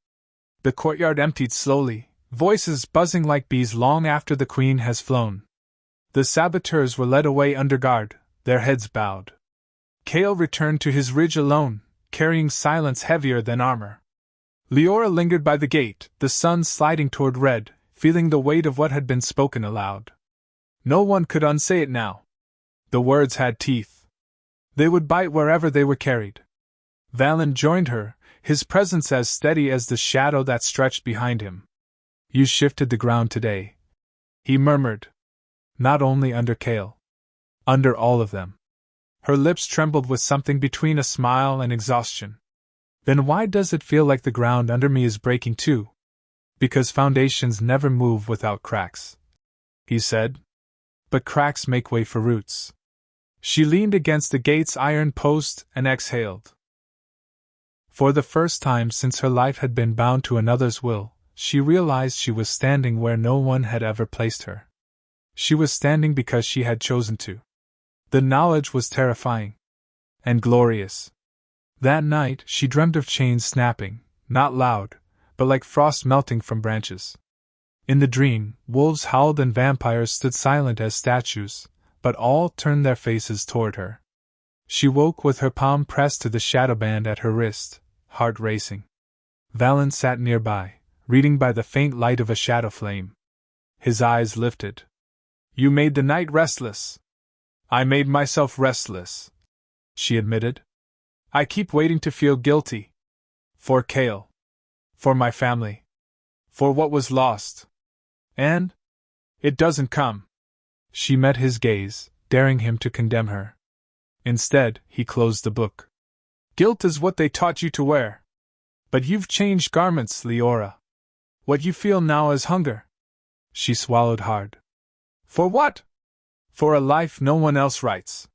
The courtyard emptied slowly, voices buzzing like bees long after the queen has flown. The saboteurs were led away under guard, their heads bowed. Kale returned to his ridge alone, carrying silence heavier than armor. Liora lingered by the gate, the sun sliding toward red, feeling the weight of what had been spoken aloud. No one could unsay it now. The words had teeth. They would bite wherever they were carried. Valen joined her, his presence as steady as the shadow that stretched behind him. "You shifted the ground today," he murmured. "Not only under Kale. Under all of them." Her lips trembled with something between a smile and exhaustion. "Then why does it feel like the ground under me is breaking too?" "Because foundations never move without cracks," he said. "But cracks make way for roots." She leaned against the gate's iron post and exhaled. For the first time since her life had been bound to another's will, she realized she was standing where no one had ever placed her. She was standing because she had chosen to. The knowledge was terrifying. And glorious. That night she dreamed of chains snapping, not loud, but like frost melting from branches. In the dream, wolves howled and vampires stood silent as statues, but all turned their faces toward her. She woke with her palm pressed to the shadow band at her wrist, heart racing. Valen sat nearby, reading by the faint light of a shadow flame. His eyes lifted. "You made the night restless." "I made myself restless," she admitted. "I keep waiting to feel guilty. For Kale. For my family. For what was lost. And it doesn't come." She met his gaze, daring him to condemn her. Instead, he closed the book. "Guilt is what they taught you to wear. But you've changed garments, Liora. What you feel now is hunger." She swallowed hard. "For what?" "For a life no one else writes."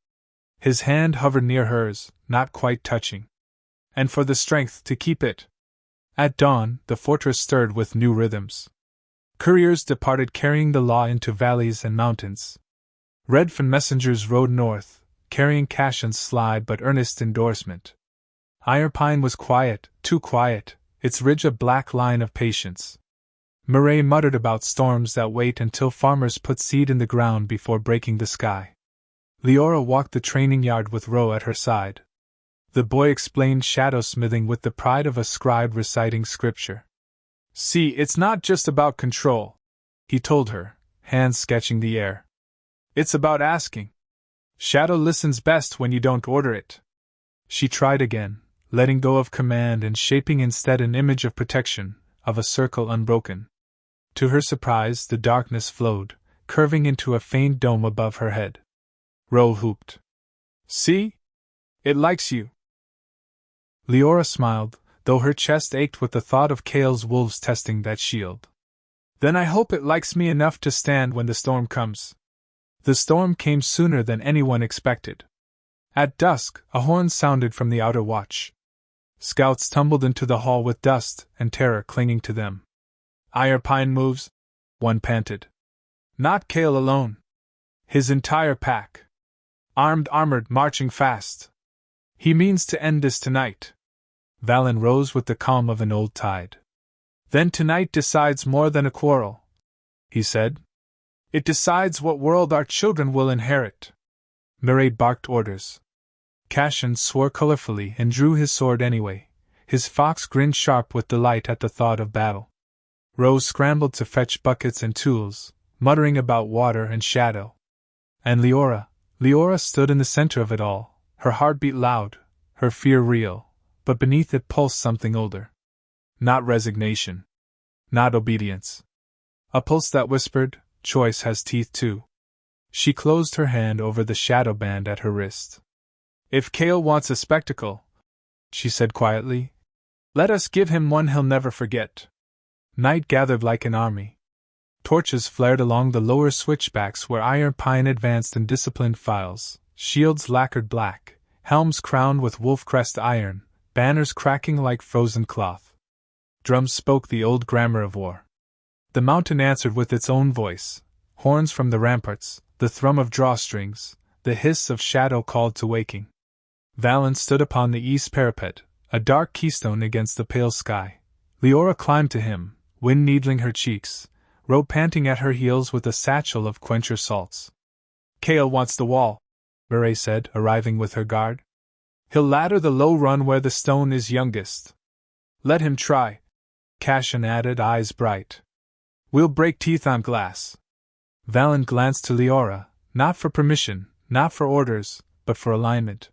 His hand hovered near hers, not quite touching. "And for the strength to keep it." At dawn, the fortress stirred with new rhythms. Couriers departed carrying the law into valleys and mountains. Redfin messengers rode north, carrying Cashin's sly but earnest endorsement. Ironpine was quiet, too quiet, its ridge a black line of patience. Murray muttered about storms that wait until farmers put seed in the ground before breaking the sky. Liora walked the training yard with Ro at her side. The boy explained shadow smithing with the pride of a scribe reciting scripture. "See, it's not just about control," he told her, hands sketching the air. "It's about asking. Shadow listens best when you don't order it." She tried again, letting go of command and shaping instead an image of protection, of a circle unbroken. To her surprise, the darkness flowed, curving into a faint dome above her head. Ro whooped. "See? It likes you." Liora smiled, though her chest ached with the thought of Kale's wolves testing that shield. "Then I hope it likes me enough to stand when the storm comes." The storm came sooner than anyone expected. At dusk, a horn sounded from the outer watch. Scouts tumbled into the hall with dust and terror clinging to them. "Ironpine moves," one panted. "Not Kale alone. His entire pack. Armored, marching fast. He means to end this tonight." Valen rose with the calm of an old tide. "Then tonight decides more than a quarrel," he said. "It decides what world our children will inherit." Murray barked orders. Cashin swore colorfully and drew his sword anyway. His fox grinned sharp with delight at the thought of battle. Rose scrambled to fetch buckets and tools, muttering about water and shadow. And Liora stood in the center of it all, her heartbeat loud, her fear real, but beneath it pulsed something older. Not resignation. Not obedience. A pulse that whispered, "Choice has teeth too." She closed her hand over the shadow band at her wrist. If Kale wants a spectacle, she said quietly, let us give him one he'll never forget. Night gathered like an army. Torches flared along the lower switchbacks where Ironpine advanced in disciplined files, shields lacquered black, helms crowned with wolf-crest iron, banners cracking like frozen cloth. Drums spoke the old grammar of war. The mountain answered with its own voice, horns from the ramparts, the thrum of drawstrings, the hiss of shadow called to waking. Valen stood upon the east parapet, a dark keystone against the pale sky. Liora climbed to him, wind needling her cheeks, Ro panting at her heels with a satchel of quencher salts. Kale wants the wall, Murray said, arriving with her guard. He'll ladder the low run where the stone is youngest. Let him try, Cashin added, eyes bright. We'll break teeth on glass. Valen glanced to Liora, not for permission, not for orders, but for alignment.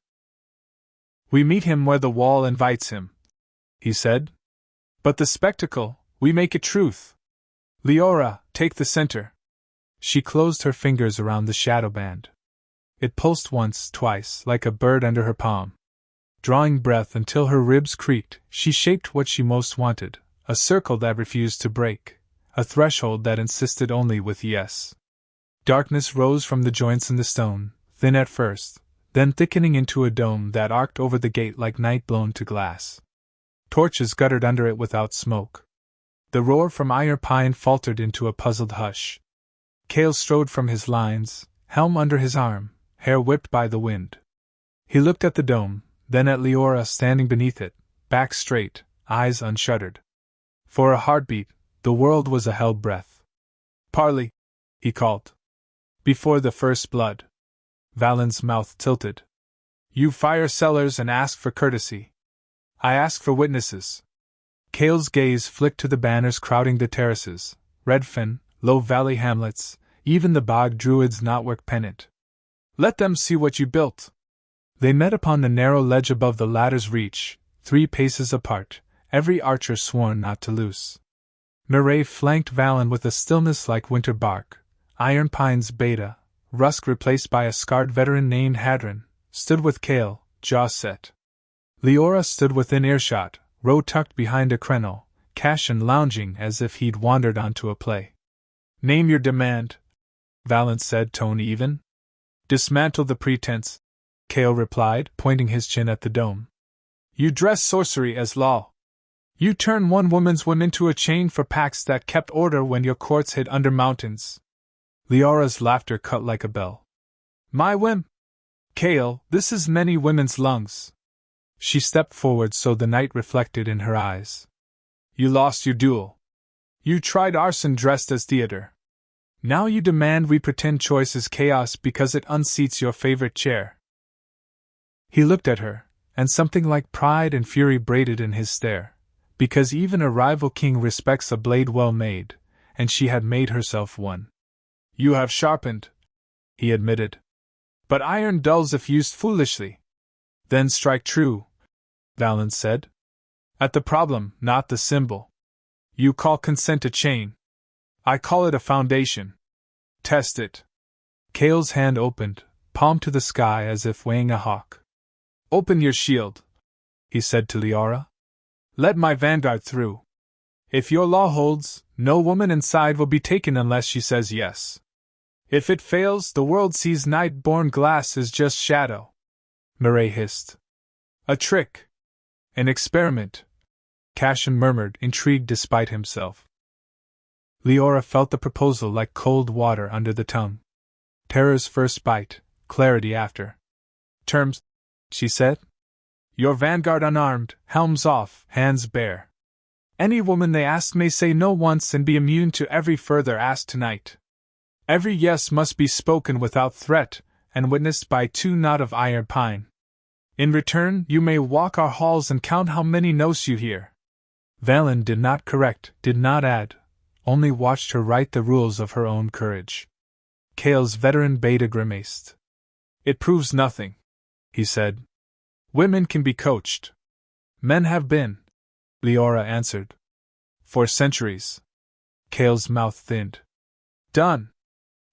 We meet him where the wall invites him, he said. But the spectacle, we make it truth. Liora, take the center. She closed her fingers around the shadow band. It pulsed once, twice, like a bird under her palm. Drawing breath until her ribs creaked, she shaped what she most wanted, a circle that refused to break, a threshold that insisted only with yes. Darkness rose from the joints in the stone, thin at first, then thickening into a dome that arced over the gate like night blown to glass. Torches guttered under it without smoke. The roar from Ironpine faltered into a puzzled hush. Kale strode from his lines, helm under his arm, hair whipped by the wind. He looked at the dome, then at Liora standing beneath it, back straight, eyes unshuttered. For a heartbeat, the world was a held breath. Parley, he called. Before the first blood. Valen's mouth tilted. You fire sellers and ask for courtesy. I ask for witnesses. Kale's gaze flicked to the banners crowding the terraces, Redfen, Low Valley hamlets, even the bog druid's knotwork pennant. Let them see what you built. They met upon the narrow ledge above the ladder's reach, 3 paces apart, every archer sworn not to loose. Murray flanked Valen with a stillness like winter bark. Ironpine's beta, Rusk replaced by a scarred veteran named Hadron, stood with Kale, jaw set. Liora stood within earshot, Ro tucked behind a crenel, Cashin lounging as if he'd wandered onto a play. Name your demand, Valen said, tone even. Dismantle the pretense, Kale replied, pointing his chin at the dome. You dress sorcery as law. You turn one woman's whim into a chain for packs that kept order when your courts hid under mountains. Liora's laughter cut like a bell. My whim? Kale, this is many women's lungs. She stepped forward so the night reflected in her eyes. You lost your duel. You tried arson dressed as theater. Now you demand we pretend choice is chaos because it unseats your favorite chair. He looked at her, and something like pride and fury braided in his stare, because even a rival king respects a blade well made, and she had made herself one. You have sharpened, he admitted. But iron dulls if used foolishly. Then strike true, Valen said. At the problem, not the symbol. You call consent a chain. I call it a foundation. Test it. Kale's hand opened, palm to the sky as if weighing a hawk. Open your shield, he said to Liora. Let my vanguard through. If your law holds, no woman inside will be taken unless she says yes. If it fails, the world sees night-born glass is just shadow. Murray hissed. A trick. An experiment. Cashin murmured, intrigued despite himself. Liora felt the proposal like cold water under the tongue. Terror's first bite, clarity after. Terms, she said. Your vanguard unarmed, helms off, hands bare. Any woman they ask may say no once and be immune to every further ask tonight. Every yes must be spoken without threat, and witnessed by 2 not of Ironpine. In return, you may walk our halls and count how many no's you hear. Valen did not correct, did not add, only watched her write the rules of her own courage. Kale's veteran beta grimaced. It proves nothing, he said. Women can be coached. Men have been, Liora answered. For centuries. Kale's mouth thinned. Done.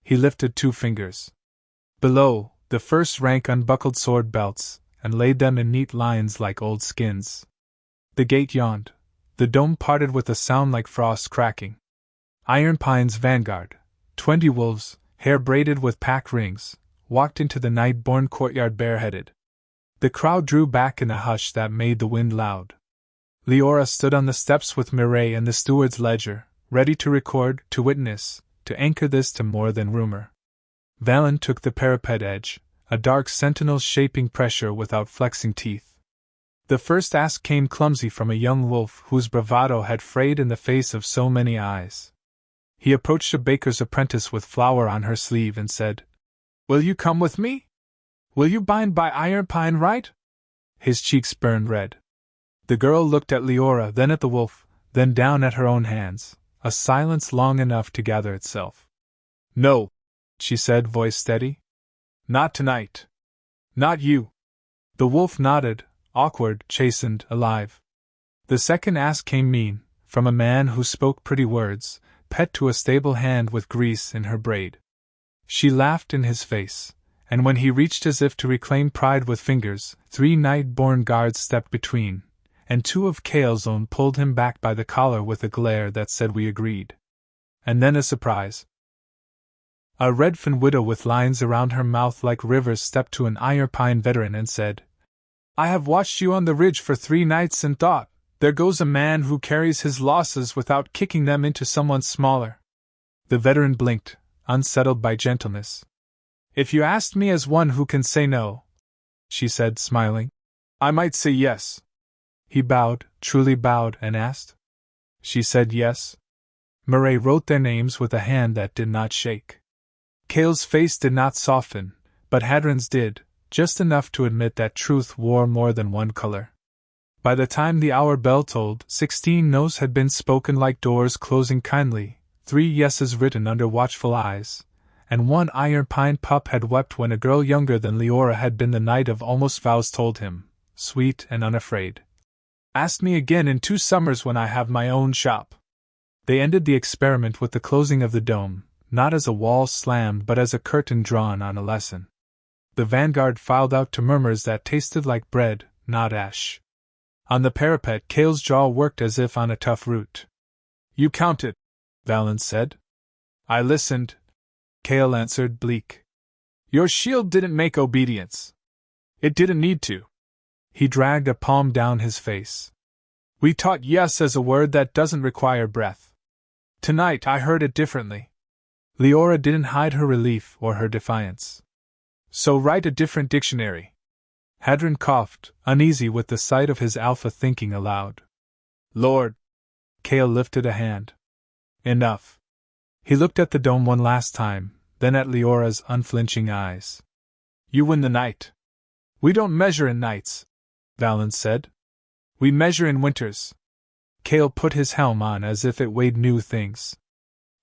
He lifted 2 fingers. Below, the first rank unbuckled sword belts, and laid them in neat lines like old skins. The gate yawned. The dome parted with a sound like frost cracking. Ironpine's vanguard, 20 wolves, hair braided with pack rings, walked into the night-born courtyard bareheaded. The crowd drew back in a hush that made the wind loud. Liora stood on the steps with Mireille and the steward's ledger, ready to record, to witness, to anchor this to more than rumor. Valen took the parapet edge, a dark sentinel shaping pressure without flexing teeth. The first ask came clumsy from a young wolf whose bravado had frayed in the face of so many eyes. He approached a baker's apprentice with flour on her sleeve and said, "Will you come with me? Will you bind by Ironpine right?" His cheeks burned red. The girl looked at Liora, then at the wolf, then down at her own hands, a silence long enough to gather itself. "No," she said, voice steady. "Not tonight. Not you." The wolf nodded, awkward, chastened, alive. The second ask came mean, from a man who spoke pretty words, pet to a stable hand with grease in her braid. She laughed in his face, and when he reached as if to reclaim pride with fingers, 3 night-born guards stepped between, and 2 of Kale's own pulled him back by the collar with a glare that said we agreed. And then a surprise. A red-fin widow with lines around her mouth like rivers stepped to an Ironpine veteran and said, "I have watched you on the ridge for 3 nights and thought, there goes a man who carries his losses without kicking them into someone smaller." The veteran blinked, unsettled by gentleness. "If you asked me as one who can say no," she said, smiling, "I might say yes." He bowed, truly bowed, and asked. She said yes. Mireille wrote their names with a hand that did not shake. Kale's face did not soften, but Hadron's did, just enough to admit that truth wore more than one color. By the time the hour bell tolled, 16 no's had been spoken like doors closing kindly, 3 yeses written under watchful eyes, and 1 Ironpine pup had wept when a girl younger than Liora had been the night of almost vows told him, sweet and unafraid, "Ask me again in 2 summers when I have my own shop." They ended the experiment with the closing of the dome, not as a wall slammed but as a curtain drawn on a lesson. The vanguard filed out to murmurs that tasted like bread, not ash. On the parapet, Kale's jaw worked as if on a tough root. "You counted," Valen said. "I listened," Kale answered, bleak. "Your shield didn't make obedience. It didn't need to." He dragged a palm down his face. "We taught yes as a word that doesn't require breath. Tonight I heard it differently." Liora didn't hide her relief or her defiance. "So write a different dictionary." Hadron coughed, uneasy with the sight of his alpha thinking aloud. "Lord!" Kale lifted a hand. "Enough." He looked at the dome one last time, then at Leora's unflinching eyes. "You win the night." "We don't measure in nights," Valen said. "We measure in winters." Kale put his helm on as if it weighed new things.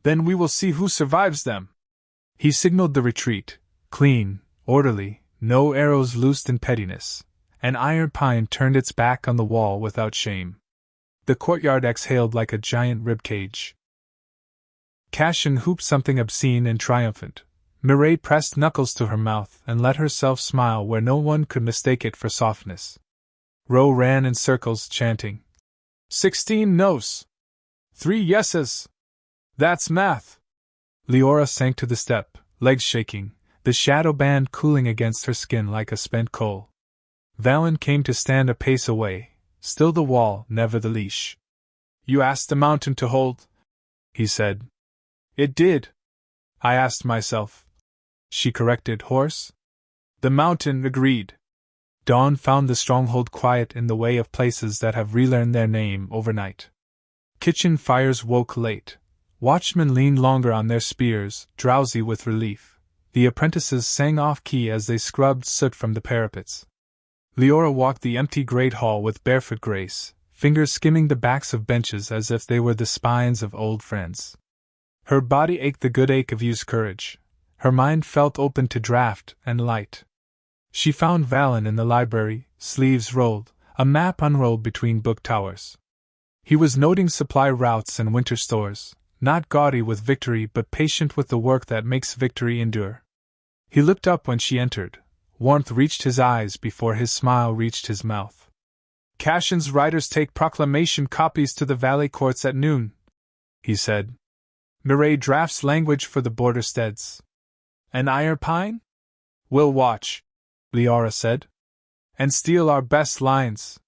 "Then we will see who survives them." He signaled the retreat, clean, orderly, no arrows loosed in pettiness, and Ironpine turned its back on the wall without shame. The courtyard exhaled like a giant ribcage. Cashin whooped something obscene and triumphant. Mireille pressed knuckles to her mouth and let herself smile where no one could mistake it for softness. Ro ran in circles, chanting, 16 no's! 3 yeses! That's math! Liora sank to the step, legs shaking, the shadow band cooling against her skin like a spent coal. Valen came to stand a pace away, still the wall, never the leash. "You asked the mountain to hold," he said. "It did. I asked myself," she corrected, hoarse. "The mountain agreed." Dawn found the stronghold quiet in the way of places that have relearned their name overnight. Kitchen fires woke late. Watchmen leaned longer on their spears, drowsy with relief. The apprentices sang off-key as they scrubbed soot from the parapets. Liora walked the empty great hall with barefoot grace, fingers skimming the backs of benches as if they were the spines of old friends. Her body ached the good ache of used courage. Her mind felt open to draft and light. She found Valen in the library, sleeves rolled, a map unrolled between book towers. He was noting supply routes and winter stores, not gaudy with victory but patient with the work that makes victory endure. He looked up when she entered. Warmth reached his eyes before his smile reached his mouth. Cashin's riders take proclamation copies to the valley courts at noon, he said. Mireille drafts language for the border steads. An Ironpine? We'll watch, Liora said. And steal our best lines.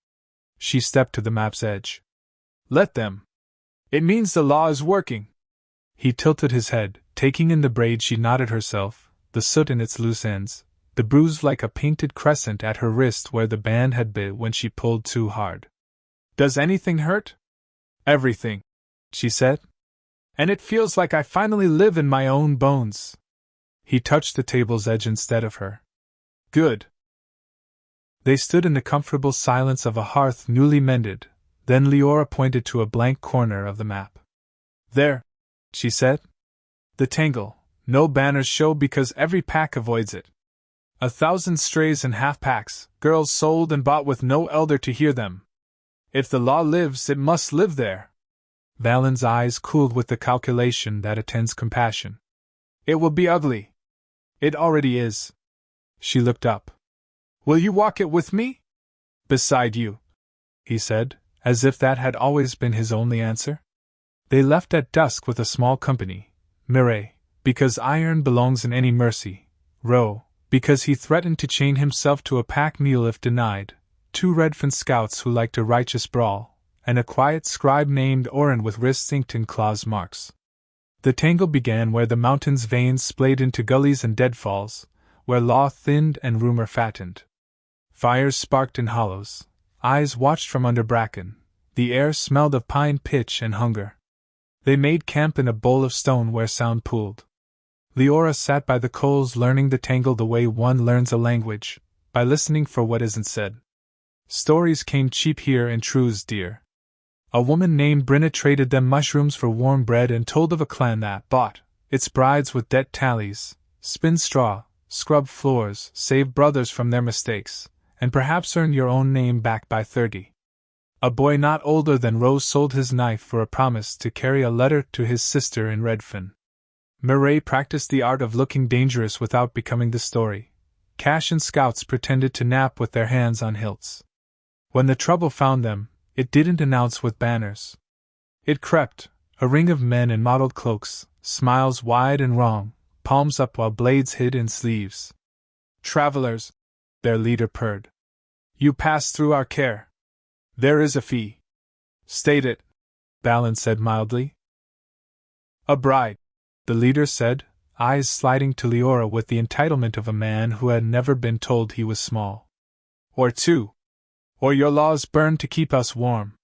She stepped to the map's edge. Let them. It means the law is working. He tilted his head, taking in the braid she knotted herself, the soot in its loose ends, the bruise like a painted crescent at her wrist where the band had bit when she pulled too hard. Does anything hurt? Everything, she said. And it feels like I finally live in my own bones. He touched the table's edge instead of her. Good. They stood in the comfortable silence of a hearth newly mended. Then Liora pointed to a blank corner of the map. There, she said. The tangle. No banners show because every pack avoids it. 1,000 strays and half-packs, girls sold and bought with no elder to hear them. If the law lives, it must live there. Valen's eyes cooled with the calculation that attends compassion. It will be ugly. It already is. She looked up. Will you walk it with me? Beside you, he said, as if that had always been his only answer. They left at dusk with a small company. Mireille, because iron belongs in any mercy. Ro, because he threatened to chain himself to a pack mule if denied. 2 Redfin scouts who liked a righteous brawl, and a quiet scribe named Orin with wrists inked in claws marks. The tangle began where the mountain's veins splayed into gullies and deadfalls, where law thinned and rumor fattened. Fires sparked in hollows, eyes watched from under bracken, the air smelled of pine pitch and hunger. They made camp in a bowl of stone where sound pooled. Liora sat by the coals learning the tangle the way one learns a language, by listening for what isn't said. Stories came cheap here and truths dear. A woman named Brinna traded them mushrooms for warm bread and told of a clan that bought its brides with debt tallies, spin straw, scrub floors, save brothers from their mistakes, and perhaps earn your own name back by 30. A boy not older than Rose sold his knife for a promise to carry a letter to his sister in Redfin. Mireille practiced the art of looking dangerous without becoming the story. Cashin scouts pretended to nap with their hands on hilts. When the trouble found them, it didn't announce with banners. It crept, a ring of men in mottled cloaks, smiles wide and wrong, palms up while blades hid in sleeves. Travelers, their leader purred. You pass through our care. There is a fee. State it, Valen said mildly. A bride, the leader said, eyes sliding to Liora with the entitlement of a man who had never been told he was small. Or 2. Or your laws burn to keep us warm.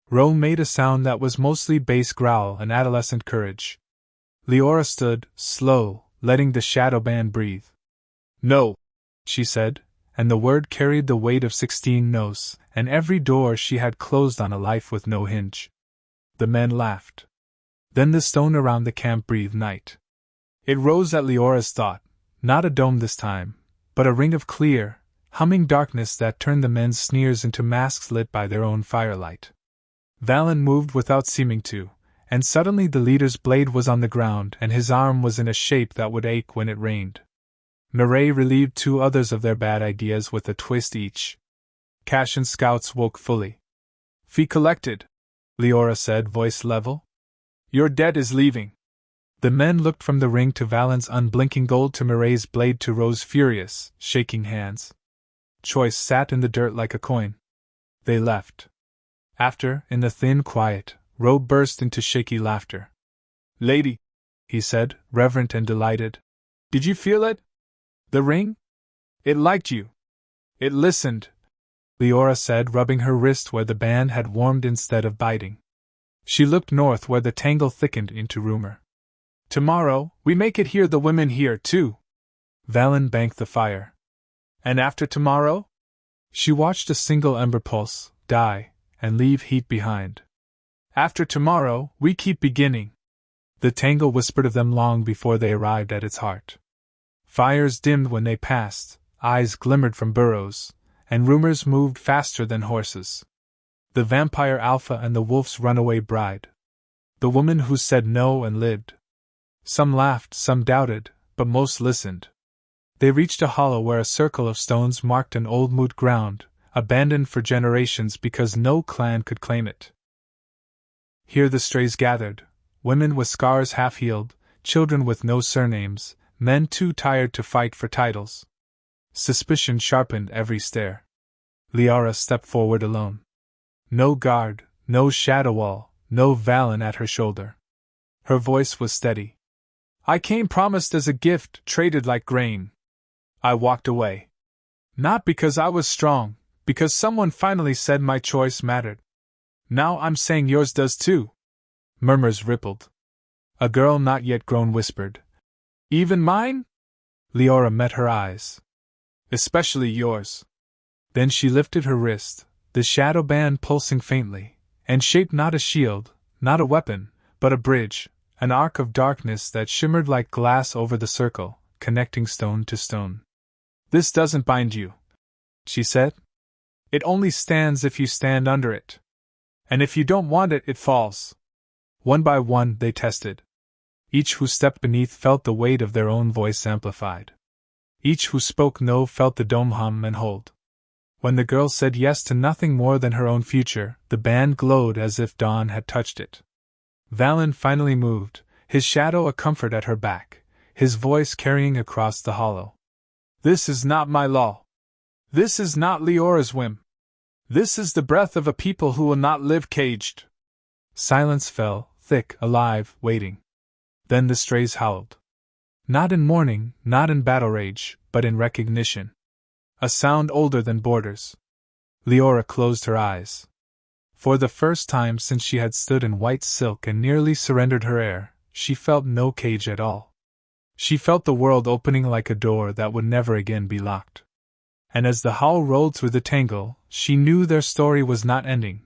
Ro made a sound that was mostly bass growl and adolescent courage. Liora stood, slow, letting the shadow band breathe. No, she said, and the word carried the weight of 16 no's, and every door she had closed on a life with no hinge. The men laughed. Then the stone around the camp breathed night. It rose at Liora's thought, not a dome this time, but a ring of clear, humming darkness that turned the men's sneers into masks lit by their own firelight. Valen moved without seeming to, and suddenly the leader's blade was on the ground and his arm was in a shape that would ache when it rained. Mireille relieved 2 others of their bad ideas with a twist each. Cashin scouts woke fully. Fee collected, Liora said, voice level. Your debt is leaving. The men looked from the ring to Valen's unblinking gold to Mireille's blade to Rose furious, shaking hands. Choice sat in the dirt like a coin. They left. After, in the thin quiet, Ro burst into shaky laughter. Lady, he said, reverent and delighted. Did you feel it? The ring? It liked you. It listened, Liora said, rubbing her wrist where the band had warmed instead of biting. She looked north where the tangle thickened into rumor. Tomorrow, we make it hear the women here, too. Valen banked the fire. And after tomorrow? She watched a single ember pulse, die, and leave heat behind. After tomorrow, we keep beginning. The tangle whispered of them long before they arrived at its heart. Fires dimmed when they passed, eyes glimmered from burrows, and rumors moved faster than horses. The vampire Alpha and the wolf's runaway bride. The woman who said no and lived. Some laughed, some doubted, but most listened. They reached a hollow where a circle of stones marked an old moot ground, abandoned for generations because no clan could claim it. Here the strays gathered, women with scars half healed, children with no surnames, men too tired to fight for titles. Suspicion sharpened every stare. Liora stepped forward alone. No guard, no shadow wall, no Valen at her shoulder. Her voice was steady. I came promised as a gift, traded like grain. I walked away. Not because I was strong, because someone finally said my choice mattered. Now I'm saying yours does too. Murmurs rippled. A girl not yet grown whispered. Even mine? Liora met her eyes. Especially yours. Then she lifted her wrist, the shadow band pulsing faintly, and shaped not a shield, not a weapon, but a bridge, an arc of darkness that shimmered like glass over the circle, connecting stone to stone. This doesn't bind you, she said. It only stands if you stand under it. And if you don't want it, it falls. One by one they tested. Each who stepped beneath felt the weight of their own voice amplified. Each who spoke no felt the dome hum and hold. When the girl said yes to nothing more than her own future, the band glowed as if dawn had touched it. Valen finally moved, his shadow a comfort at her back, his voice carrying across the hollow. This is not my law. This is not Liora's whim. This is the breath of a people who will not live caged. Silence fell, thick, alive, waiting. Then the strays howled. Not in mourning, not in battle rage, but in recognition. A sound older than borders. Liora closed her eyes. For the first time since she had stood in white silk and nearly surrendered her heir, she felt no cage at all. She felt the world opening like a door that would never again be locked. And as the howl rolled through the tangle, she knew their story was not ending.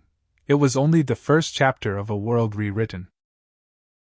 It was only the first chapter of a world rewritten.